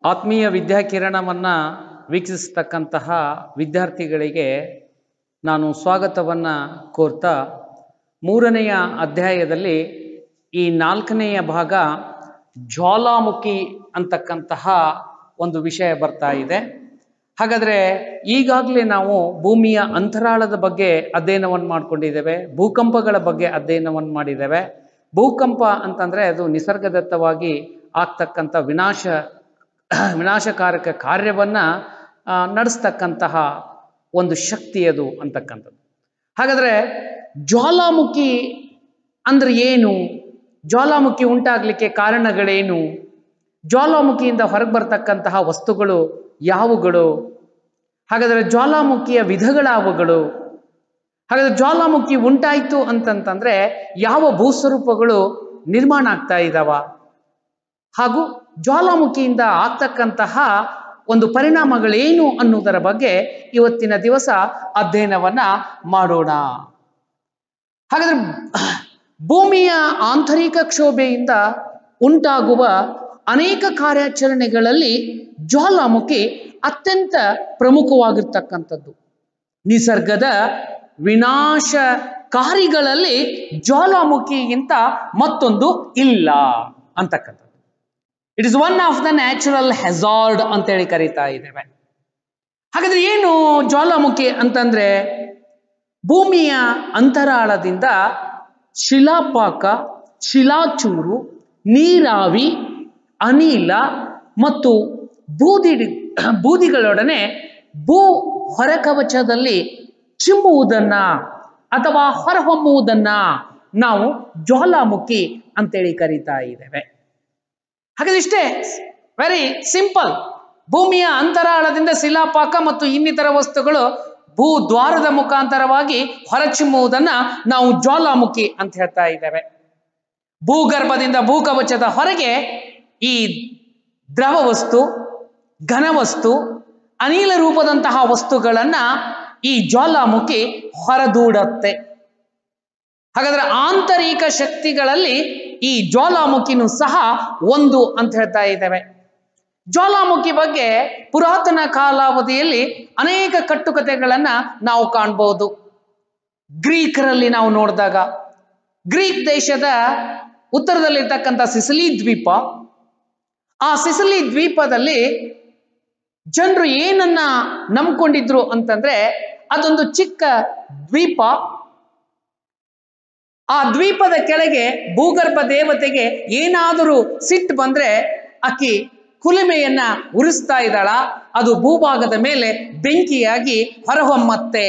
ಆತ್ಮೀಯ ವಿದ್ಯಾಕಿರಣವನ್ನು ವೀಕ್ಷಿಸತಕ್ಕಂತಹ ವಿದ್ಯಾರ್ಥಿಗಳಿಗೆ ನಾನು ಸ್ವಾಗತವನ್ನು ಕೋರ್ತಾ ಮೂರನೆಯ ಅಧ್ಯಾಯದಲ್ಲಿ ಈ ನಾಲ್ಕನೆಯ ಭಾಗ ಜ್ವಾಲಾಮುಖಿ ಅಂತಕ್ಕಂತಹ ಒಂದು ವಿಷಯ ಬರ್ತಾ ಇದೆ. ಹಾಗಾದರೆ ಈಗಾಗಲೇ ನಾವು ಭೂಮಿಯ ಅಂತರಾಳದ ಬಗ್ಗೆ ಅಧ್ಯಯನವನ್ನು ಮಾಡಿಕೊಂಡಿದ್ದೇವೆ, ಭೂಕಂಪಗಳ ಬಗ್ಗೆ ಅಧ್ಯಯನವನ್ನು ಮಾಡಿದ್ದೇವೆ. ಭೂಕಂಪ ಅಂತಂದರೆ ಅದು ನಿಸರ್ಗದತ್ತವಾಗಿ ಆಗ್ತಕ್ಕಂಥ ವಿನಾಶಕಾರಕ ಕಾರ್ಯವನ್ನು ನಡೆಸ್ತಕ್ಕಂತಹ ಒಂದು ಶಕ್ತಿ ಅದು ಅಂತಕ್ಕಂಥದ್ದು. ಹಾಗಾದರೆ ಜ್ವಾಲಾಮುಖಿ ಅಂದರೆ ಏನು? ಜ್ವಾಲಾಮುಖಿ ಉಂಟಾಗಲಿಕ್ಕೆ ಕಾರಣಗಳೇನು? ಜ್ವಾಲಾಮುಖಿಯಿಂದ ಹೊರಗೆ ಬರ್ತಕ್ಕಂತಹ ವಸ್ತುಗಳು ಯಾವುಗಳು? ಹಾಗಾದರೆ ಜ್ವಾಲಾಮುಖಿಯ ವಿಧಗಳಾವುಗಳು? ಹಾಗಾದರೆ ಜ್ವಾಲಾಮುಖಿ ಉಂಟಾಯಿತು ಅಂತಂತಂದರೆ ಯಾವ ಭೂಸ್ವರೂಪಗಳು ನಿರ್ಮಾಣ ಆಗ್ತಾ ಇದ್ದಾವ? ಹಾಗೂ ಜ್ವಾಲಾಮುಖಿಯಿಂದ ಆಗ್ತಕ್ಕಂತಹ ಒಂದು ಪರಿಣಾಮಗಳೇನು ಅನ್ನುವುದರ ಬಗ್ಗೆ ಇವತ್ತಿನ ದಿವಸ ಅಧ್ಯಯನವನ್ನ ಮಾಡೋಣ. ಹಾಗಾದ್ರೆ ಭೂಮಿಯ ಆಂತರಿಕ ಕ್ಷೋಭೆಯಿಂದ ಉಂಟಾಗುವ ಅನೇಕ ಕಾರ್ಯಾಚರಣೆಗಳಲ್ಲಿ ಜ್ವಾಲಾಮುಖಿ ಅತ್ಯಂತ ಪ್ರಮುಖವಾಗಿರ್ತಕ್ಕಂಥದ್ದು. ನಿಸರ್ಗದ ವಿನಾಶಕಾರಿಗಳಲ್ಲಿ ಜ್ವಾಲಾಮುಖಿಗಿಂತ ಮತ್ತೊಂದು ಇಲ್ಲ ಅಂತಕ್ಕಂಥದ್ದು. It is one of the natural hazard ಅಂತೇಳಿ ಕರೀತಾ ಇದ್ದೇವೆ. ಹಾಗಾದ್ರೆ ಏನು ಜ್ವಾಲಾಮುಖಿ ಅಂತಂದ್ರೆ? ಭೂಮಿಯ ಅಂತರಾಳದಿಂದ ಶಿಲಾಪಾಕ, ಶಿಲಾಚೂರು, ನೀರಾವಿ, ಅನಿಲ ಮತ್ತು ಬೂದಿಗಳೊಡನೆ ಭೂ ಹೊರಕವಚದಲ್ಲಿ ಚಿಮ್ಮುವುದನ್ನ ಅಥವಾ ಹೊರಹೊಮ್ಮುವುದನ್ನ ನಾವು ಜ್ವಾಲಾಮುಖಿ ಅಂತೇಳಿ ಕರೀತಾ ಇದ್ದೇವೆ. ಹಾಗಾದ್ರೆ ಇಷ್ಟೇ, ವೆರಿ ಸಿಂಪಲ್. ಭೂಮಿಯ ಅಂತರಾಳದಿಂದ ಶಿಲಾಪಾಕ ಮತ್ತು ಇನ್ನಿತರ ವಸ್ತುಗಳು ಭೂದ್ವಾರದ ಮುಖಾಂತರವಾಗಿ ಹೊರಚಿಮ್ಮುವುದನ್ನ ನಾವು ಜ್ವಾಲಾಮುಖಿ ಅಂತ ಹೇಳ್ತಾ ಇದ್ದೇವೆ. ಭೂಗರ್ಭದಿಂದ ಭೂಕವಚದ ಹೊರಗೆ ಈ ದ್ರವ ವಸ್ತು, ಘನವಸ್ತು, ಅನಿಲ ರೂಪದಂತಹ ವಸ್ತುಗಳನ್ನ ಈ ಜ್ವಾಲಾಮುಖಿ ಹೊರದೂಡುತ್ತೆ. ಹಾಗಾದ್ರೆ ಆಂತರಿಕ ಶಕ್ತಿಗಳಲ್ಲಿ ಈ ಜ್ವಾಲಾಮುಖಿನೂ ಸಹ ಒಂದು ಅಂತ ಹೇಳ್ತಾ ಇದ್ದೇವೆ. ಜ್ವಾಲಾಮುಖಿ ಬಗ್ಗೆ ಪುರಾತನ ಕಾಲಾವಧಿಯಲ್ಲಿ ಅನೇಕ ಕಟ್ಟುಕತೆಗಳನ್ನ ನಾವು ಕಾಣಬಹುದು. ಗ್ರೀಕರಲ್ಲಿ ನಾವು ನೋಡಿದಾಗ, ಗ್ರೀಕ್ ದೇಶದ ಉತ್ತರದಲ್ಲಿರ್ತಕ್ಕಂಥ ಸಿಸಿಲಿ ದ್ವೀಪ, ಆ ಸಿಸಿಲಿ ದ್ವೀಪದಲ್ಲಿ ಜನರು ಏನನ್ನ ನಂಬ್ಕೊಂಡಿದ್ರು ಅಂತಂದ್ರೆ ಅದೊಂದು ಚಿಕ್ಕ ದ್ವೀಪ. ಆ ದ್ವೀಪದ ಕೆಳಗೆ ಭೂಗರ್ಭ ದೇವತೆಗೆ ಏನಾದರೂ ಸಿಟ್ಟು ಬಂದ್ರೆ ಆಕಿ ಕುಲುಮೆಯನ್ನ ಉರಿಸ್ತಾ ಇದ್ದಾಳ, ಅದು ಭೂಭಾಗದ ಮೇಲೆ ಬೆಂಕಿಯಾಗಿ ಹೊರಹೊಮ್ಮತ್ತೆ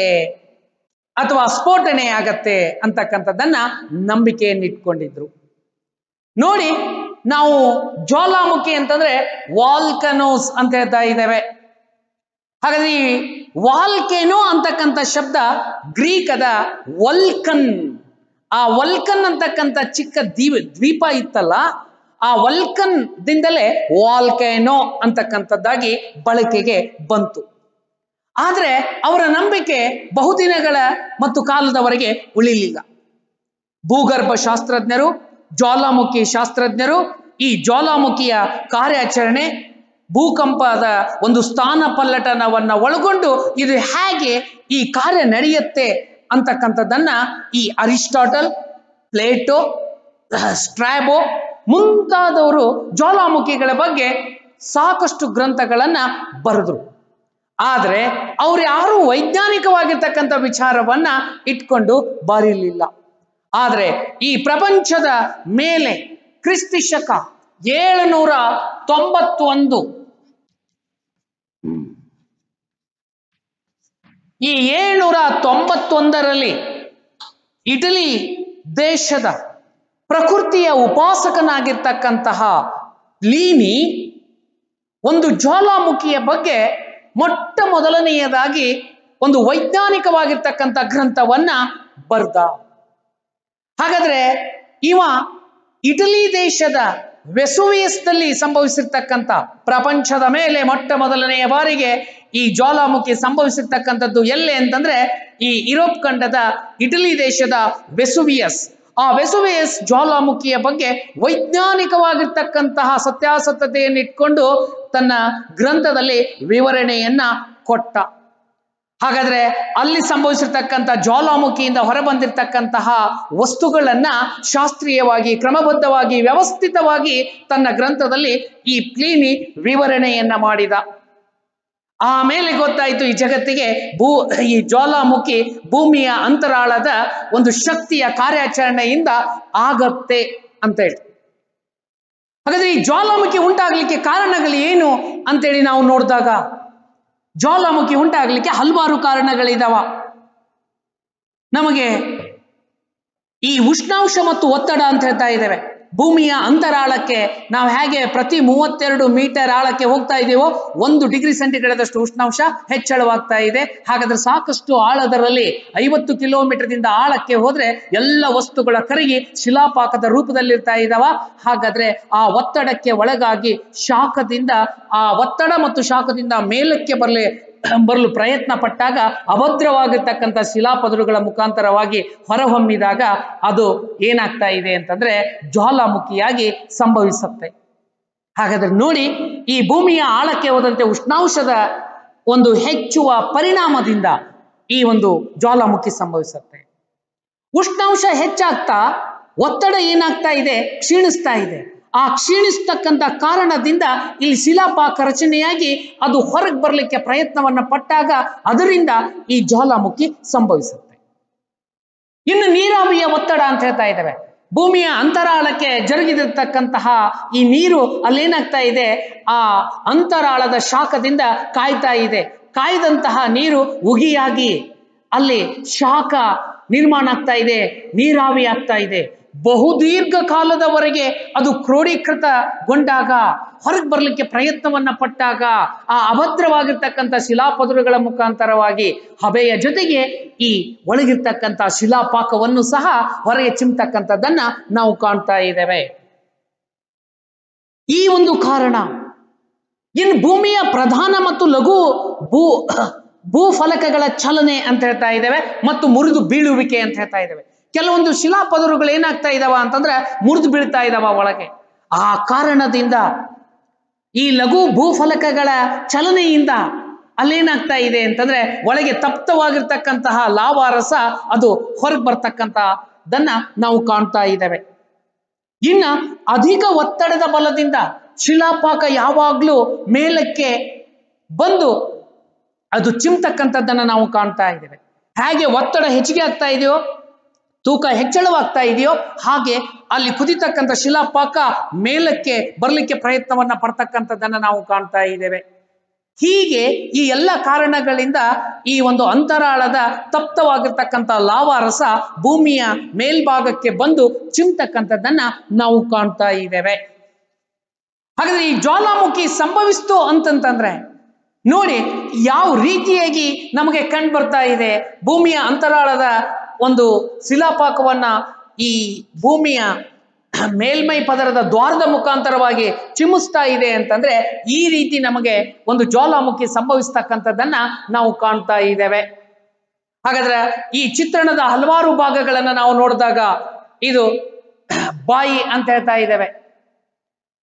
ಅಥವಾ ಸ್ಫೋಟನೆ ಆಗತ್ತೆ ಅಂತಕ್ಕಂಥದ್ದನ್ನ ನಂಬಿಕೆಯನ್ನಿಟ್ಕೊಂಡಿದ್ರು. ನೋಡಿ, ನಾವು ಜ್ವಾಲಾಮುಖಿ ಅಂತಂದ್ರೆ ವಾಲ್ಕನೋಸ್ ಅಂತ ಹೇಳ್ತಾ ಇದ್ದೇವೆ. ಹಾಗಾದ್ರೆ ಈ ವಾಲ್ಕೇನೋ ಅಂತಕ್ಕಂಥ ಶಬ್ದ ಗ್ರೀಕದ ವಲ್ಕನ್, ಆ ವಲ್ಕನ್ ಅಂತಕ್ಕಂಥ ಚಿಕ್ಕ ದ್ವೀಪ ಇತ್ತಲ್ಲ, ಆ ವಲ್ಕನ್ ದಿಂದಲೇ ವಾಲ್ಕೇನೋ ಅಂತಕ್ಕಂಥದ್ದಾಗಿ ಬಳಕೆಗೆ ಬಂತು. ಆದ್ರೆ ಅವರ ನಂಬಿಕೆ ಬಹುದಿನಗಳ ಮತ್ತು ಕಾಲದವರೆಗೆ ಉಳಿಲಿಲ್ಲ. ಭೂಗರ್ಭ ಶಾಸ್ತ್ರಜ್ಞರು, ಜ್ವಾಲಾಮುಖಿ ಶಾಸ್ತ್ರಜ್ಞರು ಈ ಜ್ವಾಲಾಮುಖಿಯ ಕಾರ್ಯಾಚರಣೆ, ಭೂಕಂಪದ ಒಂದು ಸ್ಥಾನ ಪಲ್ಲಟನವನ್ನ ಒಳಗೊಂಡು ಇದು ಹೇಗೆ ಈ ಕಾರ್ಯ ನಡೆಯುತ್ತೆ ಅಂತಕ್ಕಂಥದ್ದನ್ನ ಈ ಅರಿಸ್ಟಾಟಲ್, ಪ್ಲೇಟೋ, ಸ್ಟ್ರಾಬೋ ಮುಂತಾದವರು ಜ್ವಾಲಾಮುಖಿಗಳ ಬಗ್ಗೆ ಸಾಕಷ್ಟು ಗ್ರಂಥಗಳನ್ನ ಬರೆದ್ರು. ಆದ್ರೆ ಅವ್ರು ಯಾರು ವೈಜ್ಞಾನಿಕವಾಗಿರ್ತಕ್ಕಂಥ ವಿಚಾರವನ್ನ ಇಟ್ಕೊಂಡು ಬರೀಲಿಲ್ಲ. ಆದ್ರೆ ಈ ಪ್ರಪಂಚದ ಮೇಲೆ ಕ್ರಿಸ್ತಿ ಶಕ 791 ಈ 791ರಲ್ಲಿ ಇಟಲಿ ದೇಶದ ಪ್ರಕೃತಿಯ ಉಪಾಸಕನಾಗಿರ್ತಕ್ಕಂತಹ ಪ್ಲೀನಿ ಒಂದು ಜ್ವಾಲಾಮುಖಿಯ ಬಗ್ಗೆ ಮೊಟ್ಟ ಮೊದಲನೆಯದಾಗಿ ಒಂದು ವೈಜ್ಞಾನಿಕವಾಗಿರ್ತಕ್ಕಂಥ ಗ್ರಂಥವನ್ನ ಬರ್ದ. ಹಾಗಾದ್ರೆ ಇವ ಇಟಲಿ ದೇಶದ ವೆಸುವಿಯಸ್ನಲ್ಲಿ ಸಂಭವಿಸಿರ್ತಕ್ಕಂಥ ಪ್ರಪಂಚದ ಮೇಲೆ ಮೊಟ್ಟ ಮೊದಲನೆಯ ಬಾರಿಗೆ ಈ ಜ್ವಾಲಾಮುಖಿ ಸಂಭವಿಸಿರ್ತಕ್ಕಂಥದ್ದು ಎಲ್ಲೇ ಅಂತಂದ್ರೆ ಈ ಯುರೋಪ್ ಖಂಡದ ಇಟಲಿ ದೇಶದ ವೆಸುವಿಯಸ್. ಆ ವೆಸುವಿಯಸ್ ಜ್ವಾಲಾಮುಖಿಯ ಬಗ್ಗೆ ವೈಜ್ಞಾನಿಕವಾಗಿರ್ತಕ್ಕಂತಹ ಸತ್ಯಾಸತ್ಯತೆಯನ್ನು ಇಟ್ಕೊಂಡು ತನ್ನ ಗ್ರಂಥದಲ್ಲಿ ವಿವರಣೆಯನ್ನ ಕೊಟ್ಟ. ಹಾಗಾದ್ರೆ ಅಲ್ಲಿ ಸಂಭವಿಸಿರ್ತಕ್ಕಂಥ ಜ್ವಾಲಾಮುಖಿಯಿಂದ ಹೊರಬಂದಿರತಕ್ಕಂತಹ ವಸ್ತುಗಳನ್ನ ಶಾಸ್ತ್ರೀಯವಾಗಿ, ಕ್ರಮಬದ್ಧವಾಗಿ, ವ್ಯವಸ್ಥಿತವಾಗಿ ತನ್ನ ಗ್ರಂಥದಲ್ಲಿ ಈ ಪ್ಲೀನಿ ವಿವರಣೆಯನ್ನ ಮಾಡಿದ. ಆಮೇಲೆ ಗೊತ್ತಾಯಿತು ಈ ಜಗತ್ತಿಗೆ ಈ ಜ್ವಾಲಾಮುಖಿ ಭೂಮಿಯ ಅಂತರಾಳದ ಒಂದು ಶಕ್ತಿಯ ಕಾರ್ಯಾಚರಣೆಯಿಂದ ಆಗತ್ತೆ ಅಂತ ಹೇಳಿ. ಹಾಗಾದ್ರೆ ಈ ಜ್ವಾಲಾಮುಖಿ ಉಂಟಾಗ್ಲಿಕ್ಕೆ ಕಾರಣಗಳು ಏನು ಅಂತೇಳಿ ನಾವು ನೋಡಿದಾಗ, ಜ್ವಾಲಾಮುಖಿ ಉಂಟಾಗ್ಲಿಕ್ಕೆ ಹಲವಾರು ಕಾರಣಗಳಿದಾವ. ನಮಗೆ ಈ ಉಷ್ಣಾಂಶ ಮತ್ತು ಒತ್ತಡ ಅಂತ ಹೇಳ್ತಾ ಇದ್ದೇವೆ. ಭೂಮಿಯ ಅಂತರಾಳಕ್ಕೆ ನಾವು ಹೇಗೆ ಪ್ರತಿ 32 ಮೀಟರ್ ಆಳಕ್ಕೆ ಹೋಗ್ತಾ ಇದ್ದೀವೋ 1 ಡಿಗ್ರಿ ಸೆಂಟಿಗ್ರೇಡ್ ಉಷ್ಣಾಂಶ ಹೆಚ್ಚಳವಾಗ್ತಾ ಇದೆ. ಹಾಗಾದ್ರೆ ಸಾಕಷ್ಟು ಆಳದರಲ್ಲಿ 50 ಕಿಲೋಮೀಟರ್ದಿಂದ ಆಳಕ್ಕೆ ಹೋದ್ರೆ ಎಲ್ಲ ವಸ್ತುಗಳ ಕರಗಿ ಶಿಲಾಪಾಕದ ರೂಪದಲ್ಲಿರ್ತಾ ಇದ್ದಾವ. ಹಾಗಾದ್ರೆ ಆ ಒತ್ತಡಕ್ಕೆ ಒಳಗಾಗಿ ಶಾಖದಿಂದ, ಆ ಒತ್ತಡ ಮತ್ತು ಶಾಖದಿಂದ ಮೇಲಕ್ಕೆ ಬರಲು ಪ್ರಯತ್ನ ಪಟ್ಟಾಗ ಅಭದ್ರವಾಗಿರ್ತಕ್ಕಂಥ ಶಿಲಾಪದರುಗಳ ಮುಖಾಂತರವಾಗಿ ಹೊರಹೊಮ್ಮಿದಾಗ ಅದು ಏನಾಗ್ತಾ ಇದೆ ಅಂತಂದ್ರೆ ಜ್ವಾಲಾಮುಖಿಯಾಗಿ ಸಂಭವಿಸುತ್ತೆ. ಹಾಗಾದ್ರೆ ನೋಡಿ, ಈ ಭೂಮಿಯ ಆಳಕ್ಕೆ ಹೋದಂತೆ ಉಷ್ಣಾಂಶದ ಒಂದು ಹೆಚ್ಚುವ ಪರಿಣಾಮದಿಂದ ಈ ಒಂದು ಜ್ವಾಲಾಮುಖಿ ಸಂಭವಿಸುತ್ತೆ. ಉಷ್ಣಾಂಶ ಹೆಚ್ಚಾಗ್ತಾ ಒತ್ತಡ ಏನಾಗ್ತಾ ಇದೆ, ಕ್ಷೀಣಿಸ್ತಾ ಇದೆ. ಆ ಕ್ಷೀಣಿಸ್ತಕ್ಕಂಥ ಕಾರಣದಿಂದ ಇಲ್ಲಿ ಶಿಲಾಪಾಕ ರಚನೆಯಾಗಿ ಅದು ಹೊರಗೆ ಬರಲಿಕ್ಕೆ ಪ್ರಯತ್ನವನ್ನ ಪಟ್ಟಾಗ ಅದರಿಂದ ಈ ಜ್ವಾಲಾಮುಖಿ ಸಂಭವಿಸುತ್ತೆ. ಇನ್ನು ನೀರಾವಿಯ ಒತ್ತಡ ಅಂತ ಹೇಳ್ತಾ ಇದ್ದೇವೆ. ಭೂಮಿಯ ಅಂತರಾಳಕ್ಕೆ ಜರುಗಿದಿರ್ತಕ್ಕಂತಹ ಈ ನೀರು ಅಲ್ಲೇನಾಗ್ತಾ ಇದೆ, ಆ ಅಂತರಾಳದ ಶಾಖದಿಂದ ಕಾಯ್ತಾ ಇದೆ. ಕಾಯ್ದಂತಹ ನೀರು ಉಗಿಯಾಗಿ ಅಲ್ಲಿ ಶಾಖ ನಿರ್ಮಾಣ ಆಗ್ತಾ ಇದೆ, ನೀರಾವಿ ಆಗ್ತಾ ಇದೆ. ಬಹುದೀರ್ಘ ಕಾಲದವರೆಗೆ ಅದು ಕ್ರೋಢೀಕೃತಗೊಂಡಾಗ, ಹೊರಗೆ ಬರಲಿಕ್ಕೆ ಪ್ರಯತ್ನವನ್ನ ಪಟ್ಟಾಗ ಆ ಅಭದ್ರವಾಗಿರ್ತಕ್ಕಂಥ ಶಿಲಾಪದರುಗಳ ಮುಖಾಂತರವಾಗಿ ಹಬೆಯ ಜೊತೆಗೆ ಈ ಒಳಗಿರ್ತಕ್ಕಂಥ ಶಿಲಾಪಾಕವನ್ನು ಸಹ ಹೊರಗೆ ಚಿಮ್ತಕ್ಕಂಥದ್ದನ್ನ ನಾವು ಕಾಣ್ತಾ ಇದ್ದೇವೆ. ಈ ಒಂದು ಕಾರಣ. ಇನ್ನು ಭೂಮಿಯ ಪ್ರಧಾನ ಮತ್ತು ಲಘು ಭೂಫಲಕಗಳ ಚಲನೆ ಅಂತ ಹೇಳ್ತಾ ಇದ್ದೇವೆ ಮತ್ತು ಮುರಿದು ಬೀಳುವಿಕೆ ಅಂತ ಹೇಳ್ತಾ ಇದ್ದೇವೆ. ಕೆಲವೊಂದು ಶಿಲಾಪದರುಗಳು ಏನಾಗ್ತಾ ಇದಾವ ಅಂತಂದ್ರೆ ಮುರಿದು ಬೀಳ್ತಾ ಇದಾವ ಒಳಗೆ. ಆ ಕಾರಣದಿಂದ ಈ ಲಘು ಭೂಫಲಕಗಳ ಚಲನೆಯಿಂದ ಅಲ್ಲೇನಾಗ್ತಾ ಇದೆ ಅಂತಂದ್ರೆ ಒಳಗೆ ತಪ್ತವಾಗಿರ್ತಕ್ಕಂತಹ ಲಾವಾರಸ ಅದು ಹೊರಗೆ ಬರ್ತಕ್ಕಂಥದನ್ನ ನಾವು ಕಾಣ್ತಾ ಇದ್ದೇವೆ. ಇನ್ನ ಅಧಿಕ ಒತ್ತಡದ ಬಲದಿಂದ ಶಿಲಾಪಾಕ ಯಾವಾಗ್ಲೂ ಮೇಲಕ್ಕೆ ಬಂದು ಅದು ಚಿಮ್ತಕ್ಕಂಥದ್ದನ್ನ ನಾವು ಕಾಣ್ತಾ ಇದ್ದೇವೆ. ಹಾಗೆ ಒತ್ತಡ ಹೆಚ್ಚಿಗೆ ಆಗ್ತಾ ಇದೆಯೋ, ತೂಕ ಹೆಚ್ಚಳವಾಗ್ತಾ ಇದೆಯೋ, ಹಾಗೆ ಅಲ್ಲಿ ಕುದಿತಕ್ಕಂಥ ಶಿಲಾಪಾಕ ಮೇಲಕ್ಕೆ ಬರಲಿಕ್ಕೆ ಪ್ರಯತ್ನವನ್ನ ಪಡ್ತಕ್ಕಂಥದ್ದನ್ನ ನಾವು ಕಾಣ್ತಾ ಇದ್ದೇವೆ. ಹೀಗೆ ಈ ಎಲ್ಲ ಕಾರಣಗಳಿಂದ ಈ ಒಂದು ಅಂತರಾಳದ ತಪ್ತವಾಗಿರ್ತಕ್ಕಂಥ ಲಾವಾರಸ ಭೂಮಿಯ ಮೇಲ್ಭಾಗಕ್ಕೆ ಬಂದು ಚಿಮ್ತಕ್ಕಂಥದ್ದನ್ನ ನಾವು ಕಾಣ್ತಾ ಇದ್ದೇವೆ. ಹಾಗಾದ್ರೆ ಈ ಜ್ವಾಲಾಮುಖಿ ಸಂಭವಿಸ್ತು ಅಂತಂತಂದ್ರೆ ನೋಡಿ ಯಾವ ರೀತಿಯಾಗಿ ನಮಗೆ ಕಂಡು ಬರ್ತಾ ಇದೆ. ಭೂಮಿಯ ಅಂತರಾಳದ ಒಂದು ಶಿಲಾಪಾಕವನ್ನ ಈ ಭೂಮಿಯ ಮೇಲ್ಮೈ ಪದರದ ದ್ವಾರದ ಮುಖಾಂತರವಾಗಿ ಚಿಮ್ಮಿಸ್ತಾ ಇದೆ ಅಂತಂದ್ರೆ ಈ ರೀತಿ ನಮಗೆ ಒಂದು ಜ್ವಾಲಾಮುಖಿ ಸಂಭವಿಸ್ತಕ್ಕಂಥದ್ದನ್ನ ನಾವು ಕಾಣ್ತಾ ಇದ್ದೇವೆ. ಹಾಗಾದ್ರೆ ಈ ಚಿತ್ರಣದ ಹಲವಾರು ಭಾಗಗಳನ್ನ ನಾವು ನೋಡಿದಾಗ ಇದು ಬಾಯಿ ಅಂತ ಹೇಳ್ತಾ ಇದ್ದೇವೆ.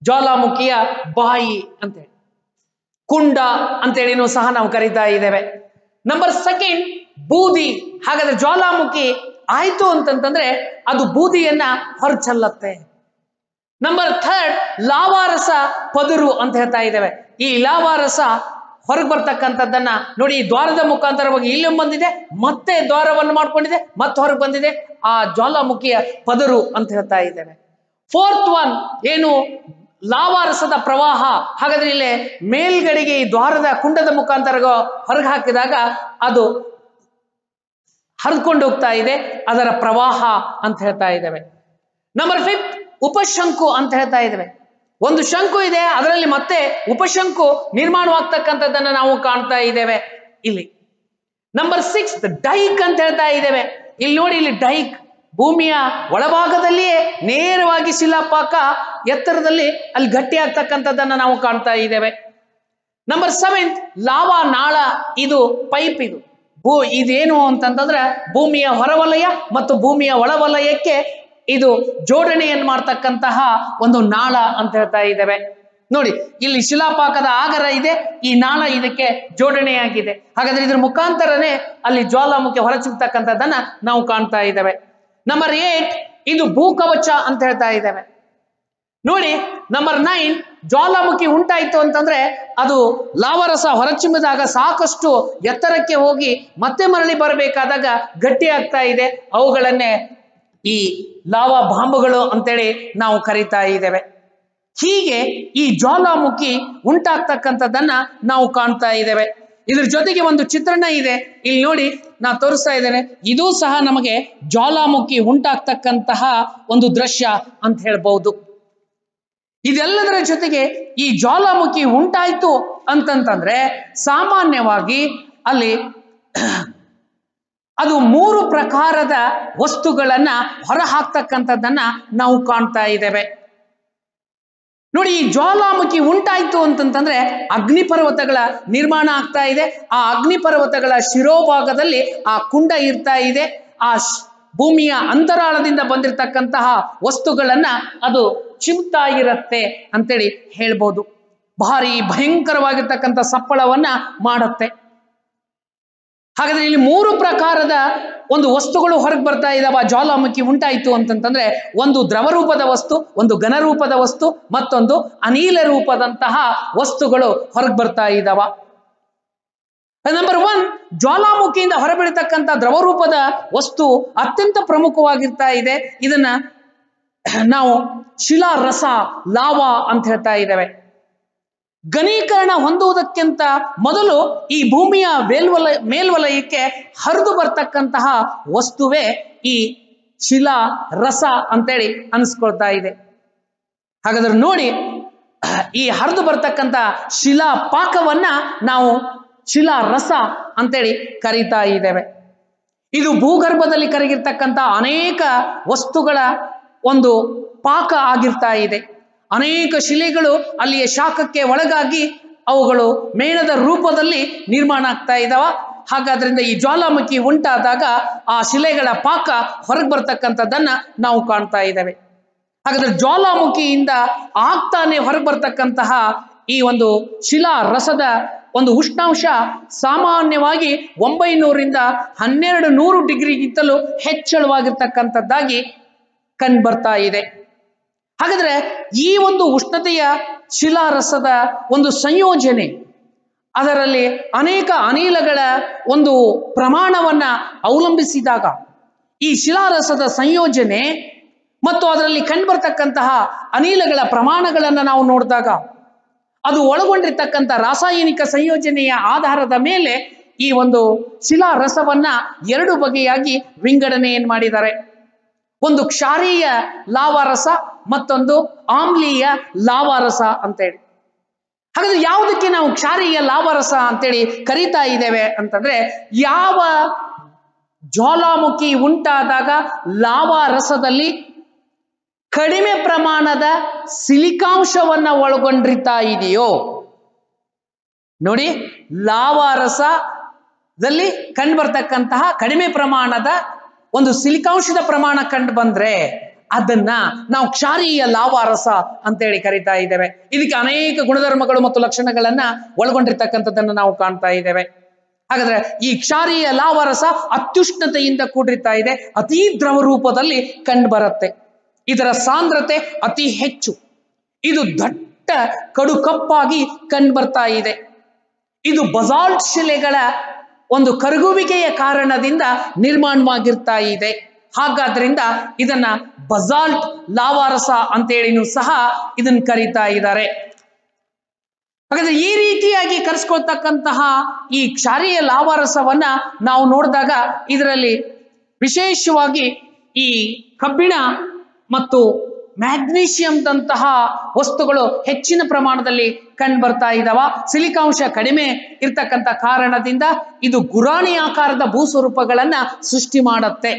ಜ್ವಾಲಾಮುಖಿಯ ಬಾಯಿ ಅಂತೇಳಿ, ಕುಂಡ ಅಂತೇಳಿನೂ ಸಹ ನಾವು ಕರಿತಾ ಇದ್ದೇವೆ. ನಂಬರ್ 2 ಬೂದಿ. ಹಾಗಾದ್ರೆ ಜ್ವಾಲಾಮುಖಿ ಆಯ್ತು ಅಂತಂತಂದ್ರೆ ಅದು ಬೂದಿಯನ್ನ ಹೊರಚಲ್ಲತ್ತೆ. ನಂಬರ್ 3 ಲಾವಾರಸ ಪದರು ಅಂತ ಹೇಳ್ತಾ ಇದ್ದೇವೆ. ಈ ಲಾವಾರಸ ಹೊರಗೆ ಬರ್ತಕ್ಕಂಥದ್ದನ್ನ ನೋಡಿ, ಈ ದ್ವಾರದ ಮುಖಾಂತರವಾಗಿ ಇಲ್ಲಿ ಬಂದಿದೆ, ಮತ್ತೆ ದ್ವಾರವನ್ನು ಮಾಡ್ಕೊಂಡಿದೆ, ಮತ್ತೆ ಹೊರಗೆ ಬಂದಿದೆ. ಆ ಜ್ವಾಲಾಮುಖಿಯ ಪದರು ಅಂತ ಹೇಳ್ತಾ ಇದ್ದೇವೆ. 4th one ಏನು, ಲಾವಾರಸದ ಪ್ರವಾಹ. ಹಾಗಾದ್ರೆ ಇಲ್ಲಿ ಮೇಲ್ಗಡೆಗೆ ಈ ದ್ವಾರದ ಕುಂಡದ ಮುಖಾಂತರ ಹೊರಗೆ ಹಾಕಿದಾಗ ಅದು ಹರಿದುಕೊಂಡು ಹೋಗ್ತಾ ಇದೆ, ಅದರ ಪ್ರವಾಹ ಅಂತ ಹೇಳ್ತಾ ಇದ್ದೇವೆ. ನಂಬರ್ 5 ಉಪಶಂಕು ಅಂತ ಹೇಳ್ತಾ ಇದ್ದೇವೆ. ಒಂದು ಶಂಕು ಇದೆ, ಅದರಲ್ಲಿ ಮತ್ತೆ ಉಪಶಂಕು ನಿರ್ಮಾಣವಾಗ್ತಕ್ಕಂಥದ್ದನ್ನ ನಾವು ಕಾಣ್ತಾ ಇದ್ದೇವೆ ಇಲ್ಲಿ. ನಂಬರ್ 6 ಡೈಕ್ ಅಂತ ಹೇಳ್ತಾ ಇದ್ದೇವೆ. ಇಲ್ಲಿ ನೋಡಿ, ಇಲ್ಲಿ ಡೈಕ್ ಭೂಮಿಯ ಒಳಭಾಗದಲ್ಲಿಯೇ ನೇರವಾಗಿ ಶಿಲಾಪಾಕ ಎತ್ತರದಲ್ಲಿ ಅಲ್ಲಿ ಗಟ್ಟಿ ಆಗ್ತಕ್ಕಂಥದ್ದನ್ನ ನಾವು ಕಾಣ್ತಾ ಇದ್ದೇವೆ. ನಂಬರ್ 7 ಲಾವಾ ನಾಳ. ಇದು ಪೈಪ್. ಇದೇನು ಅಂತಂತಂದ್ರೆ ಭೂಮಿಯ ಹೊರವಲಯ ಮತ್ತು ಭೂಮಿಯ ಒಳವಲಯಕ್ಕೆ ಇದು ಜೋಡಣೆಯನ್ನು ಮಾಡ್ತಕ್ಕಂತಹ ಒಂದು ನಾಳ ಅಂತ ಹೇಳ್ತಾ ಇದ್ದೇವೆ. ನೋಡಿ, ಇಲ್ಲಿ ಶಿಲಾಪಾಕದ ಆಗರ ಇದೆ, ಈ ನಾಳ ಇದಕ್ಕೆ ಜೋಡಣೆಯಾಗಿದೆ. ಹಾಗಾದ್ರೆ ಇದ್ರ ಮುಖಾಂತರನೇ ಅಲ್ಲಿ ಜ್ವಾಲಾಮುಖಿ ಹೊರಚಿಕ್ತಕ್ಕಂಥದ್ದನ್ನ ನಾವು ಕಾಣ್ತಾ ಇದ್ದೇವೆ. ನಂಬರ್ 8, ಇದು ಭೂಕವಚ ಅಂತ ಹೇಳ್ತಾ ಇದ್ದೇವೆ. ನೋಡಿ, ನಂಬರ್ 9, ಜ್ವಾಲಾಮುಖಿ ಉಂಟಾಯಿತು ಅಂತಂದ್ರೆ ಅದು ಲಾವರಸ ಹೊರಚಿಮ್ಮಿದಾಗ ಸಾಕಷ್ಟು ಎತ್ತರಕ್ಕೆ ಹೋಗಿ ಮತ್ತೆ ಮರಳಿ ಬರಬೇಕಾದಾಗ ಗಟ್ಟಿ ಆಗ್ತಾ ಇದೆ. ಅವುಗಳನ್ನೇ ಈ ಲಾವಾ ಬಾಂಬುಗಳು ಅಂತೇಳಿ ನಾವು ಕರೀತಾ ಇದ್ದೇವೆ. ಹೀಗೆ ಈ ಜ್ವಾಲಾಮುಖಿ ಉಂಟಾಗ್ತಕ್ಕಂಥದ್ದನ್ನ ನಾವು ಕಾಣ್ತಾ ಇದ್ದೇವೆ. ಇದ್ರ ಜೊತೆಗೆ ಒಂದು ಚಿತ್ರಣ ಇದೆ, ಇಲ್ಲಿ ನೋಡಿ ನಾ ತೋರಿಸ್ತಾ ಇದ್ದೇನೆ. ಇದೂ ಸಹ ನಮಗೆ ಜ್ವಾಲಾಮುಖಿ ಉಂಟಾಗ್ತಕ್ಕಂತಹ ಒಂದು ದೃಶ್ಯ ಅಂತ ಹೇಳ್ಬಹುದು. ಇದೆಲ್ಲದರ ಜೊತೆಗೆ ಈ ಜ್ವಾಲಾಮುಖಿ ಉಂಟಾಯ್ತು ಅಂತಂತಂದ್ರೆ ಸಾಮಾನ್ಯವಾಗಿ ಅಲ್ಲಿ ಅದು 3 ಪ್ರಕಾರದ ವಸ್ತುಗಳನ್ನ ಹೊರ ಹಾಕ್ತಕ್ಕಂಥದ್ದನ್ನ ನಾವು ಕಾಣ್ತಾ ಇದ್ದೇವೆ. ನೋಡಿ, ಈ ಜ್ವಾಲಾಮುಖಿ ಉಂಟಾಯ್ತು ಅಂತಂತಂದ್ರೆ ಅಗ್ನಿ ಪರ್ವತಗಳ ನಿರ್ಮಾಣ ಆಗ್ತಾ ಇದೆ. ಆ ಅಗ್ನಿ ಪರ್ವತಗಳ ಶಿರೋಭಾಗದಲ್ಲಿ ಆ ಕುಂಡ ಇರ್ತಾ ಇದೆ. ಆ ಭೂಮಿಯ ಅಂತರಾಳದಿಂದ ಬಂದಿರತಕ್ಕಂತಹ ವಸ್ತುಗಳನ್ನ ಅದು ಚಿಮ್ತಾ ಇರತ್ತೆ ಅಂತೇಳಿ ಹೇಳ್ಬೋದು. ಭಾರಿ ಭಯಂಕರವಾಗಿರ್ತಕ್ಕಂಥ ಸಪ್ಪಳವನ್ನ ಮಾಡುತ್ತೆ. ಹಾಗಾದ್ರೆ ಇಲ್ಲಿ 3 ಪ್ರಕಾರದ ಒಂದು ವಸ್ತುಗಳು ಹೊರಗೆ ಬರ್ತಾ ಇದಾವ. ಜ್ವಾಲಾಮುಖಿ ಉಂಟಾಯಿತು ಅಂತಂತಂದ್ರೆ ಒಂದು ದ್ರವ ರೂಪದ ವಸ್ತು, ಒಂದು ಘನ ರೂಪದ ವಸ್ತು, ಮತ್ತೊಂದು ಅನಿಲ ರೂಪದಂತಹ ವಸ್ತುಗಳು ಹೊರಗೆ ಬರ್ತಾ ಇದಾವ. ನಂಬರ್ 1, ಜ್ವಾಲಾಮುಖಿಯಿಂದ ಹೊರಬೀಳತಕ್ಕಂಥ ದ್ರವ ರೂಪದ ವಸ್ತು ಅತ್ಯಂತ ಪ್ರಮುಖವಾಗಿರ್ತಾ ಇದೆ. ಇದನ್ನ ನಾವು ಶಿಲಾರಸ, ಲಾವಾ ಅಂತ ಹೇಳ್ತಾ ಇದ್ದೇವೆ. ಘನೀಕರಣ ಹೊಂದುವುದಕ್ಕಿಂತ ಮೊದಲು ಈ ಭೂಮಿಯ ಮೇಲ್ವಲಯಕ್ಕೆ ಹರಿದು ಬರ್ತಕ್ಕಂತಹ ವಸ್ತುವೇ ಈ ಶಿಲಾ ರಸ ಅಂತೇಳಿ ಅನಿಸ್ಕೊಳ್ತಾ ಇದೆ. ಹಾಗಾದ್ರೆ ನೋಡಿ, ಈ ಹರಿದು ಬರ್ತಕ್ಕಂಥ ಶಿಲಾ ಪಾಕವನ್ನ ನಾವು ಶಿಲಾ ರಸ ಅಂತೇಳಿ ಕರೀತಾ ಇದ್ದೇವೆ. ಇದು ಭೂಗರ್ಭದಲ್ಲಿ ಕರಗಿರ್ತಕ್ಕಂಥ ಅನೇಕ ವಸ್ತುಗಳ ಒಂದು ಪಾಕ ಆಗಿರ್ತಾ ಇದೆ. ಅನೇಕ ಶಿಲೆಗಳು ಅಲ್ಲಿಯ ಶಾಖಕ್ಕೆ ಒಳಗಾಗಿ ಅವುಗಳು ಮೇಣದ ರೂಪದಲ್ಲಿ ನಿರ್ಮಾಣ ಆಗ್ತಾ ಇದ್ದಾವ. ಹಾಗಾದ್ರಿಂದ ಈ ಜ್ವಾಲಾಮುಖಿ ಉಂಟಾದಾಗ ಆ ಶಿಲೆಗಳ ಪಾಕ ಹೊರಗೆ ಬರ್ತಕ್ಕಂಥದ್ದನ್ನ ನಾವು ಕಾಣ್ತಾ ಇದ್ದೇವೆ. ಹಾಗಾದ್ರೆ ಜ್ವಾಲಾಮುಖಿಯಿಂದ ಆಗ್ತಾನೆ ಹೊರಗೆ ಬರ್ತಕ್ಕಂತಹ ಈ ಒಂದು ಶಿಲಾ ರಸದ ಒಂದು ಉಷ್ಣಾಂಶ ಸಾಮಾನ್ಯವಾಗಿ 900ರಿಂದ 1200 ಡಿಗ್ರಿಗಿಂತಲೂ ಹೆಚ್ಚಳವಾಗಿರ್ತಕ್ಕಂಥದ್ದಾಗಿ ಕಂಡು ಬರ್ತಾ ಇದೆ. ಹಾಗಾದ್ರೆ ಈ ಒಂದು ಉಷ್ಣತೆಯ ಶಿಲಾರಸದ ಒಂದು ಸಂಯೋಜನೆ, ಅದರಲ್ಲಿ ಅನೇಕ ಅನಿಲಗಳ ಒಂದು ಪ್ರಮಾಣವನ್ನ ಅವಲಂಬಿಸಿದಾಗ ಈ ಶಿಲಾರಸದ ಸಂಯೋಜನೆ ಮತ್ತು ಅದರಲ್ಲಿ ಕಂಡುಬರ್ತಕ್ಕಂತಹ ಅನಿಲಗಳ ಪ್ರಮಾಣಗಳನ್ನು ನಾವು ನೋಡಿದಾಗ ಅದು ಒಳಗೊಂಡಿರ್ತಕ್ಕಂಥ ರಾಸಾಯನಿಕ ಸಂಯೋಜನೆಯ ಆಧಾರದ ಮೇಲೆ ಈ ಒಂದು ಶಿಲಾರಸವನ್ನ 2 ಬಗೆಯಾಗಿ ವಿಂಗಡಣೆಯನ್ನು ಮಾಡಿದ್ದಾರೆ. ಒಂದು ಕ್ಷಾರೀಯ ಲಾವಾರಸ, ಮತ್ತೊಂದು ಆಮ್ಲೀಯ ಲಾವಾರಸ ಅಂತೇಳಿ. ಹಾಗಾದ್ರೆ ಯಾವುದಕ್ಕೆ ನಾವು ಕ್ಷಾರೀಯ ಲಾವಾರಸ ಅಂತೇಳಿ ಕರೀತಾ ಇದ್ದೇವೆ ಅಂತಂದ್ರೆ, ಯಾವ ಜ್ವಾಲಾಮುಖಿ ಉಂಟಾದಾಗ ಲಾವಾರಸದಲ್ಲಿ ಕಡಿಮೆ ಪ್ರಮಾಣದ ಸಿಲಿಕಾಂಶವನ್ನ ಒಳಗೊಂಡಿರ್ತಾ ಇದೆಯೋ, ನೋಡಿ, ಲಾವಾರಸದಲ್ಲಿ ಕಂಡು ಬರ್ತಕ್ಕಂತಹ ಕಡಿಮೆ ಪ್ರಮಾಣದ ಒಂದು ಸಿಲಿಕಾಂಶದ ಪ್ರಮಾಣ ಕಂಡು ಬಂದ್ರೆ ಅದನ್ನ ನಾವು ಕ್ಷಾರೀಯ ಲಾವಾರಸ ಅಂತೇಳಿ ಕರೀತಾ ಇದ್ದೇವೆ. ಇದಕ್ಕೆ ಅನೇಕ ಗುಣಧರ್ಮಗಳು ಮತ್ತು ಲಕ್ಷಣಗಳನ್ನ ಒಳಗೊಂಡಿರ್ತಕ್ಕಂಥದ್ದನ್ನು ನಾವು ಕಾಣ್ತಾ ಇದ್ದೇವೆ. ಹಾಗಾದ್ರೆ ಈ ಕ್ಷಾರೀಯ ಲಾವಾರಸ ಅತ್ಯುಷ್ಣತೆಯಿಂದ ಕೂಡಿರ್ತಾ ಇದೆ, ಅತಿ ದ್ರವ ರೂಪದಲ್ಲಿ ಕಂಡು ಬರುತ್ತೆ. ಇದರ ಸಾಂದ್ರತೆ ಅತಿ ಹೆಚ್ಚು, ಇದು ದಟ್ಟ ಕಡು ಕಪ್ಪಾಗಿ ಕಂಡು ಬರ್ತಾ ಇದೆ. ಇದು ಬಸಾಲ್ಟ್ ಶಿಲೆಗಳ ಒಂದು ಕರಗುವಿಕೆಯ ಕಾರಣದಿಂದ ನಿರ್ಮಾಣವಾಗಿರ್ತಾ ಇದೆ. ಹಾಗಾದ್ರಿಂದ ಇದನ್ನ ಬಸಾಲ್ಟ್ ಲಾವಾರಸ ಅಂತೇಳಿನೂ ಸಹ ಇದನ್ನ ಕರೀತಾ ಇದ್ದಾರೆ. ಹಾಗಾದ್ರೆ ಈ ರೀತಿಯಾಗಿ ಕರೆಸ್ಕೊಳ್ತಕ್ಕಂತಹ ಈ ಕ್ಷಾರೀಯ ಲಾವಾರಸವನ್ನ ನಾವು ನೋಡಿದಾಗ ಇದರಲ್ಲಿ ವಿಶೇಷವಾಗಿ ಈ ಕಬ್ಬಿಣ ಮತ್ತು ಮ್ಯಾಗ್ನೀಷಿಯಂದಂತಹ ವಸ್ತುಗಳು ಹೆಚ್ಚಿನ ಪ್ರಮಾಣದಲ್ಲಿ ಕಂಡು ಬರ್ತಾ ಇದ್ದಾವ. ಸಿಲಿಕಾಂಶ ಕಡಿಮೆ ಇರ್ತಕ್ಕಂಥ ಕಾರಣದಿಂದ ಇದು ಗುರಾಣಿ ಆಕಾರದ ಭೂಸ್ವರೂಪಗಳನ್ನ ಸೃಷ್ಟಿ ಮಾಡುತ್ತೆ.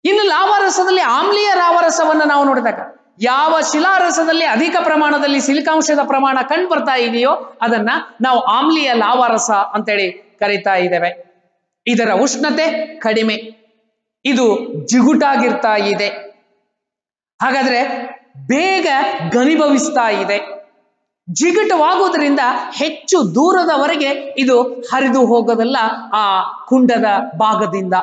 ಇನ್ನು ಲಾವಾರಸದಲ್ಲಿ ಆಮ್ಲೀಯ ಲಾವಾರಸವನ್ನ ನಾವು ನೋಡಿದಾಗ, ಯಾವ ಶಿಲಾರಸದಲ್ಲಿ ಅಧಿಕ ಪ್ರಮಾಣದಲ್ಲಿ ಸಿಲಿಕಾಂಶದ ಪ್ರಮಾಣ ಕಂಡು ಬರ್ತಾ ಇದೆಯೋ ಅದನ್ನ ನಾವು ಆಮ್ಲೀಯ ಲಾವಾರಸ ಅಂತೇಳಿ ಕರೀತಾ ಇದ್ದೇವೆ. ಇದರ ಉಷ್ಣತೆ ಕಡಿಮೆ, ಇದು ಜಿಗುಟಾಗಿರ್ತಾ ಇದೆ. ಹಾಗಾದ್ರೆ ಬೇಗ ಘನೀಭವಿಸ್ತಾ ಇದೆ. ಜಿಗಟವಾಗುವುದರಿಂದ ಹೆಚ್ಚು ದೂರದವರೆಗೆ ಇದು ಹರಿದು ಹೋಗೋದಲ್ಲ ಆ ಕುಂಡದ ಭಾಗದಿಂದ.